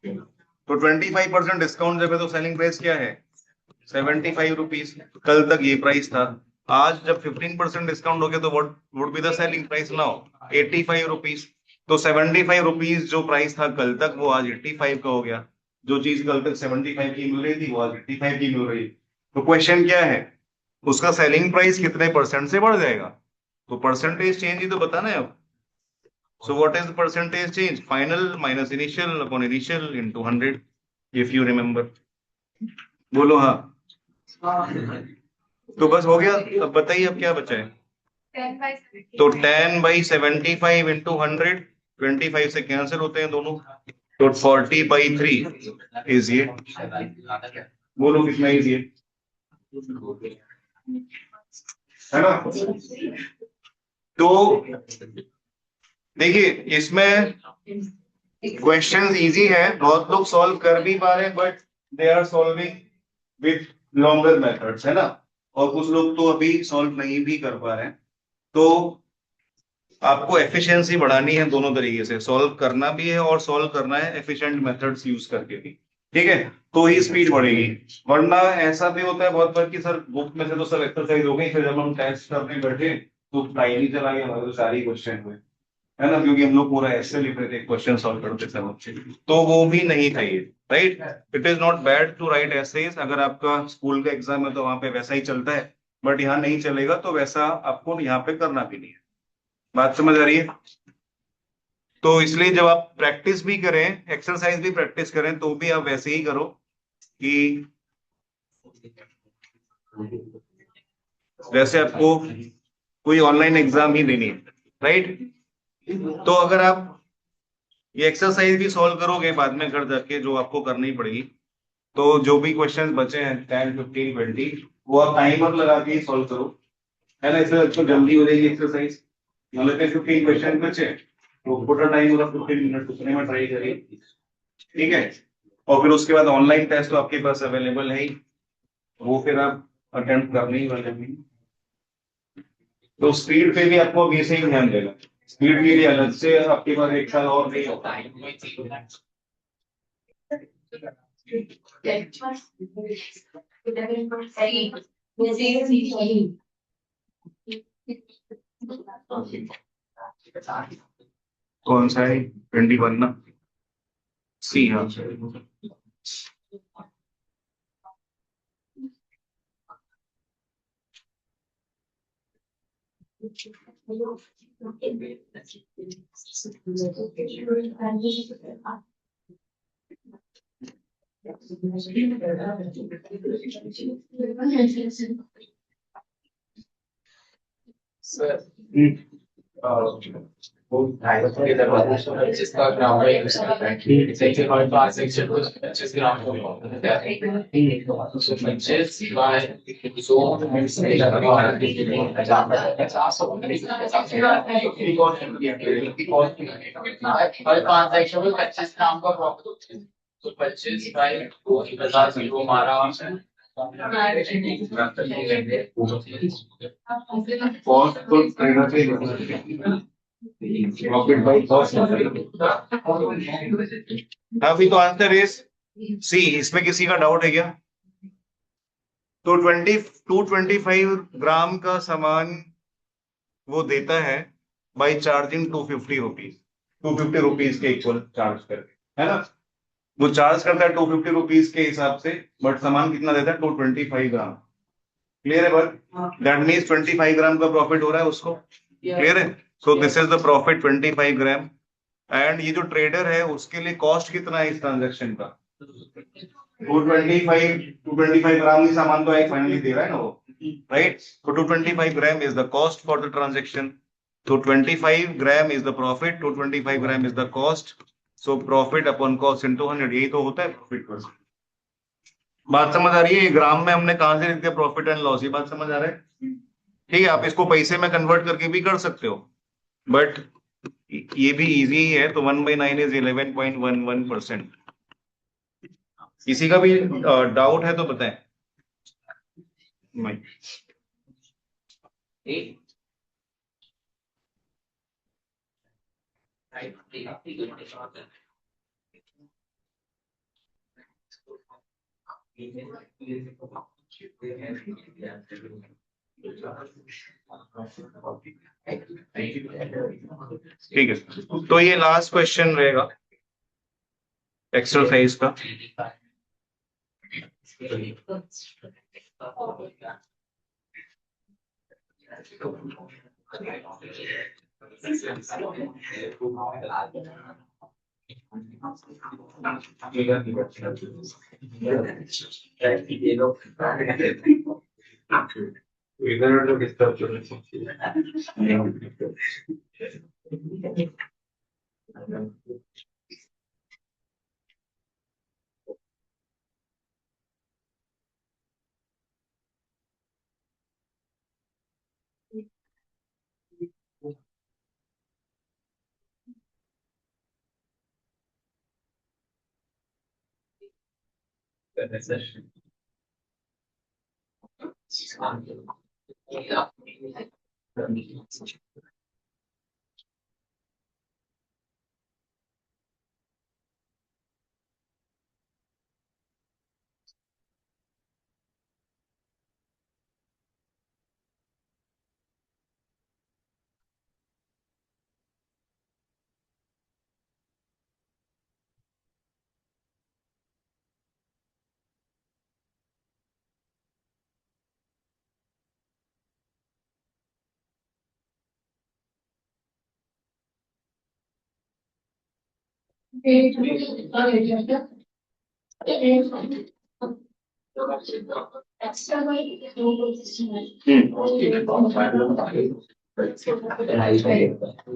तो 25% डिस्काउंट जब है तो सेलिंग प्राइस क्या है 75 रुपीज, कल तक ये प्राइस था, आज जब 15% डिस्काउंट हो गया तो what would be the selling price now 85 rupees. तो 75 रुपीज जो प्राइस था कल तक वो आज 85 का हो गया, जो चीज कल तक 75 की मिल रही थी वो आज 85 की मिल रही। तो क्वेश्चन क्या है, उसका सेलिंग प्राइस कितने परसेंट से बढ़ जाएगा, तो परसेंटेज चेंज ही तो बताना है अब। So what is the percentage change? Final minus initial upon initial into 100, if you remember. बोलो हाँ। तो बस हो गया, अब बताइए अब क्या बचा है। 10 by तो 10/75 into 100, 25 से कैंसिल होते हैं दोनों, तो 40/3 इज ये। बोलो कितना इजी है ना। तो देखिए इसमें क्वेश्चंस इजी है, बहुत लोग सॉल्व कर भी पा रहे हैं, but they are solving with longer methods, है ना, और कुछ लोग तो अभी सॉल्व नहीं भी कर पा रहे हैं। तो आपको एफिशिएंसी बढ़ानी है दोनों तरीके से, सॉल्व करना भी है और सॉल्व करना है एफिशिएंट मेथड्स यूज करके भी, ठीक है, तो ही स्पीड बढ़ेगी। वरना ऐसा भी होता है बहुत बार कि सर बुक में से तो सब एक्सरसाइज हो गई, फिर जब हम टेस्ट करने बैठे तो टाइम ही चला गया, हमारे तो सारे क्वेश्चन हुए, है ना, क्योंकि हम लोग पूरा ऐसे लिख रहे थे, क्वेश्चन सॉल्व करते थे बच्चे, तो वो भी नहीं था ये, right. It is not bad to write essays, अगर आपका स्कूल का एग्जाम है तो वहां पे वैसा ही चलता है, बट यहाँ नहीं चलेगा, तो वैसा आपको यहाँ पे करना भी नहीं है। बात समझ आ रही है। तो इसलिए जब आप प्रैक्टिस भी करें, एक्सरसाइज भी प्रैक्टिस करें, तो भी आप वैसे ही करो कि जैसे आपको कोई ऑनलाइन एग्जाम ही देनी है, राइट। तो अगर आप ये एक्सरसाइज भी सॉल्व करोगे बाद में घर जाके, जो आपको करनी पड़ेगी, तो जो भी क्वेश्चन बचे हैं 10, 15, 20, वो आप टाइमर लगा के सॉल्व करो, है ना, इससे आपको जल्दी हो जाएगी एक्सरसाइज। मतलब 15 क्वेश्चन बचे तो छोटा टाइम होगा 15 मिनट, उतने में ट्राई करिए, ठीक है। और फिर उसके बाद ऑनलाइन टेस्ट तो आपके पास अवेलेबल है ही, वो फिर आप अटेम्प्ट करने ही वाले हैं। तो स्पीड पे भी आपको अभी से ही ध्यान देना, स्पीड के लिए अलग से आपके पास एक साल और नहीं होता है। कौन सा है? 21 ना? सी, हाँ। जिसका ग्राउंड है सेक्शन और पांच सेक्शन को 25 ग्राउंड सो 25 बाय 100 और पांच सेक्शन को 25 ग्राम का प्रॉफिट, तो 25 बाय 50 को हमारा कॉस्ट तो ट्रेडर से प्रॉफिट बाय कॉस्ट। अभी तो आंसर इज सी। इसमें किसी का डाउट है क्या? तो 225 ग्राम का सामान वो देता है बाई चार्जिंग 250 रुपीज, 250 रुपीज के इक्वल चार्ज करके, है ना? वो चार्ज करता है 250 रुपीज के हिसाब से, बट सामान कितना देता है? 225 ग्राम। क्लियर है बात? दैट मीन्स 25 ग्राम का प्रॉफिट हो रहा है उसको। क्लियर है? So this is the profit 25 gram. And ये जो ट्रेडर है उसके लिए कॉस्ट कितना है इस ट्रांजेक्शन का? 225 ग्राम की सामान तो एक फाइनली दे रहा है ना वो, right? So 225 gram is the cost for the transaction. So 25 gram is the profit, 225 gram is the cost. So profit upon cost into 100, यही तो होता है प्रॉफिट पर। बात समझ आ रही है? ग्राम में हमने कहां से लिख दिया प्रॉफिट एंड लॉस, ये बात समझ आ रहा है? ठीक है, आप इसको पैसे में कन्वर्ट करके भी कर सकते हो, बट ये भी इजी ही है। तो 1/9 इज 11.11%। किसी का भी डाउट है तो बताएं। ठीक है, तो ये लास्ट क्वेश्चन रहेगा एक्सरसाइज का। इधर डिस्टर्ब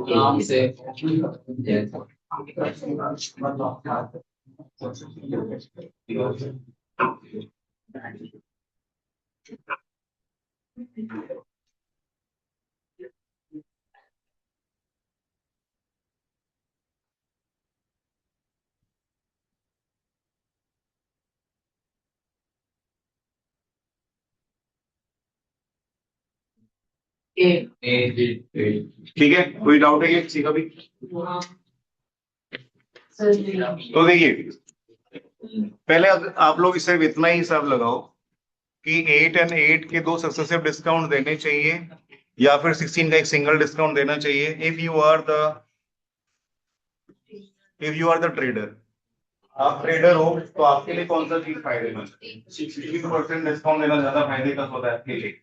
आराम से ठीक है, कोई डाउट है ये किसी का भी? तो देखिए, पहले आप लोग इसे इतना ही हिसाब लगाओ कि 8 और 8 के दो सक्सेसिव डिस्काउंट देने चाहिए या फिर 16 का एक सिंगल डिस्काउंट देना चाहिए if you are the trader. आप ट्रेडर हो तो आपके लिए कौन सा चीज फायदेमंद है? 16% डिस्काउंट देना ज्यादा फायदे का होता है आपके लिए।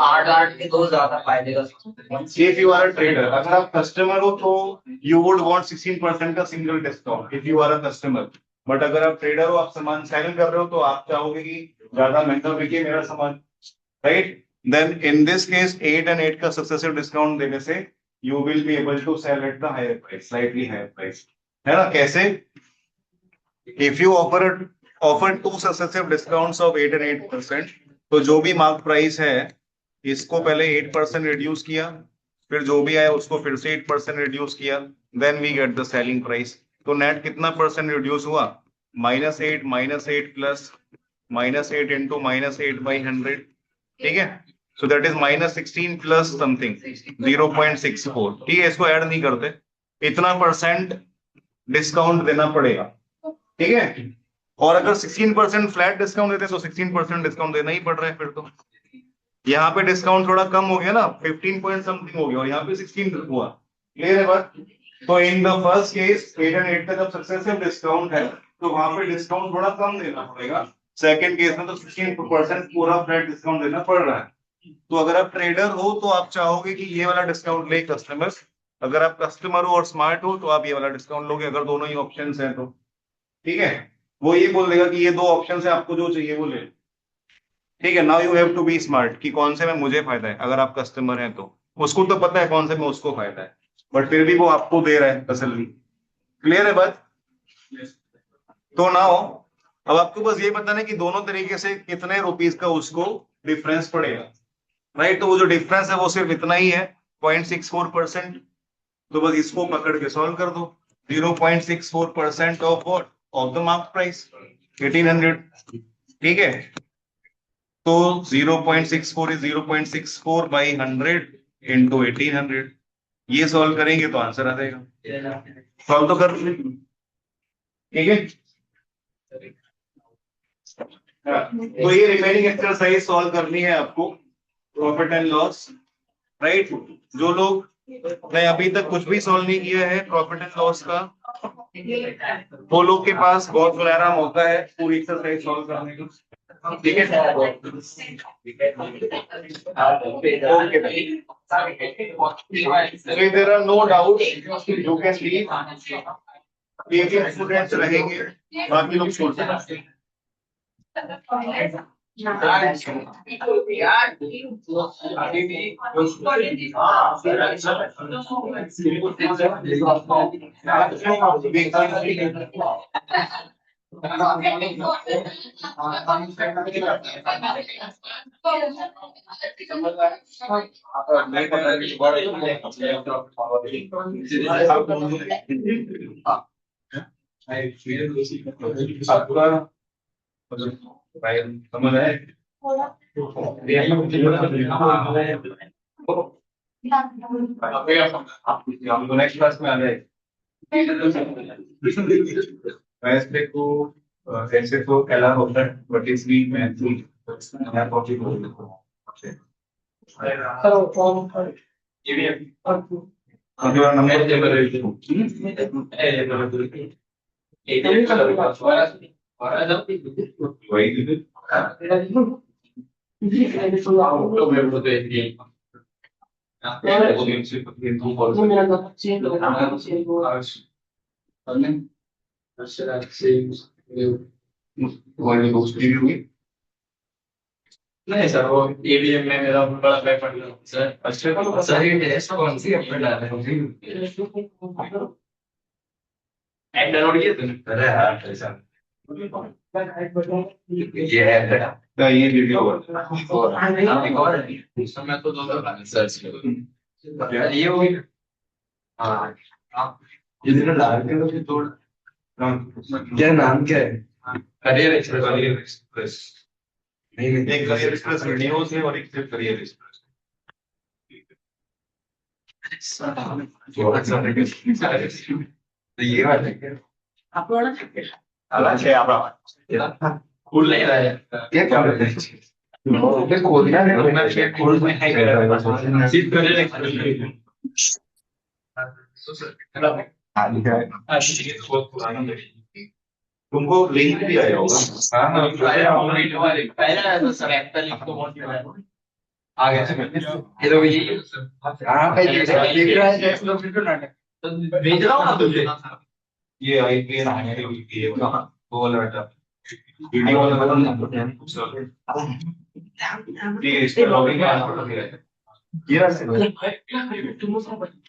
आठ के दो ज्यादा फायदे का। If you are a trader, अगर आप कस्टमर हो तो you would want 16% का single discount if you are a customer। But अगर आप ट्रेडर हो, आप सामान सेल कर रहे हो तो आप चाहोगे कि ज्यादा महंगा बिके मेरा सामान, right? Then in this case 8 and 8 का सक्सेसिव डिस्काउंट देने से you will be able to sell at the higher price, slightly higher price, है ना? कैसे? If you offer two successive discounts of 8 and 8%, तो जो भी मार्क प्राइस है इसको पहले 8% रिड्यूस किया, फिर जो भी आया उसको फिर से 8% रिड्यूस किया, then we get the selling price. तो नेट कितना परसेंट रिड्यूस हुआ? -8 प्लस -8 इंटू -8/100, ठीक है? So that is -16 plus something 0.64, ठीक है? इसको ऐड नहीं करते, इतना परसेंट डिस्काउंट देना पड़ेगा, ठीक है? और अगर 16% फ्लैट डिस्काउंट देते तो 16% डिस्काउंट देना ही पड़ रहा है फिर तो। यहाँ पे डिस्काउंट थोड़ा कम हो गया ना, 15 पॉइंट समथिंग हो गया और यहाँ पे 16 हुआ। क्लियर है बात? तो in the first case 8 and 8 का जब सक्सेसिव डिस्काउंट है तो वहां पे डिस्काउंट थोड़ा कम देना पड़ेगा। सेकंड केस में तो 16% पूरा फ्लैट डिस्काउंट देना पड़ रहा है। तो अगर आप ट्रेडर हो तो आप चाहोगे कि ये वाला डिस्काउंट ले कस्टमर्स, अगर आप कस्टमर हो और स्मार्ट हो तो आप ये वाला डिस्काउंट लोगे, अगर दोनों ही ऑप्शन है तो, ठीक है? वो ये बोल देगा कि ये दो ऑप्शन है, आपको जो चाहिए वो ले, ठीक है? Now you have to be smart कि कौन से में मुझे फायदा है। अगर आप कस्टमर हैं तो उसको तो पता है कौन से में उसको फायदा है, बट फिर भी वो आपको दे रहा है तसल्ली। क्लियर है बात? तो नाउ अब आपको बस ये बताना है कि दोनों तरीके से कितने रुपीस का उसको डिफरेंस पड़ेगा, राइट? तो वो जो डिफरेंस है वो सिर्फ इतना ही है, 0.64%। तो बस इसको पकड़ के सॉल्व कर दो। 0.64% of what? Of the mark price 1800, ठीक है? तो 0.64 इज 0.64 बाई 100 इंटू 1800। ये सॉल्व करेंगे तो आंसर आ जाएगा। सॉल्व तो कर लीजिए, ठीक है? तो ये रिमेनिंग एक्सरसाइज सॉल्व करनी है आपको, प्रॉफिट एंड लॉस, राइट? जो लोग ने अभी तक कुछ भी सॉल्व नहीं किया है प्रॉफिट एंड लॉस का, वो लोग के पास बहुत सुनहरा मौका है पूरी एक्सरसाइज सॉल्व करने का, ठीक है? So there are no doubts, you can leave। एक स्टूडेंट्स रहेंगे, बाकी लोग छोड़ सकते हैं। समझ आए? हम तो नेक्स्ट क्लास में आ जाए। वैसे तो ऐसे तो कैलार होता है, बट इस वीक में मैं पॉसिबल नहीं सर, वो ईवीएम में मेरा बड़ा पेपर लगा सर। अच्छा सर, ये टेस्ट कौन सी अपने डाले हैं? ऐड डाउनलोड किए तुमने? अरे यार ऐसा ये है ये वीडियो और इसमें तो दो बार सर्च करो ये हो गई। हाँ इधर डाल के तो तोड़। क्या नाम क्या है? Career express. नहीं एक करियर एक्सप्रेस वीडियोस है और एक सिर्फ करियर एक्सप्रेस। तो ये वाला क्या? अलग है आपका खुल नहीं रहा है क्या क्या करते हैं ये खोलना है खुल में है सीट कर खाली है बहुत पुराना तुमको लिंक भी आया होगा। हाँ पहले आया था सर एप्पल लिंक तो बहुत आ गया ये तो यही हाँ भाई देख रहा है 10 किलोमीटर नाटक तो भेज रहा हूँ ना तुझे ये आईपीएल आने की वो वाला बेटा वीडियो वाला ठीक है इसका लॉगिन ये रहा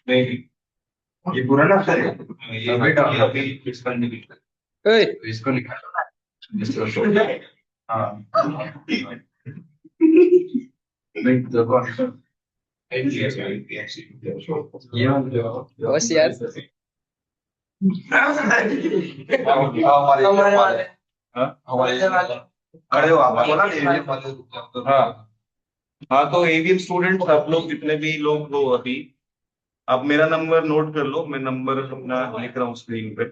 नहीं ये पुराना है ये बेटा अभी इसका निकल ओए इसको निकालो इसको शो हाँ नहीं तो कौन ये बस यार अरे वो आपको ना हाँ हाँ तो एवीएम स्टूडेंट आप लोग जितने भी लोग हो अभी, अब मेरा नंबर नोट कर लो, मैं नंबर अपना लिख रहा हूँ स्क्रीन पे।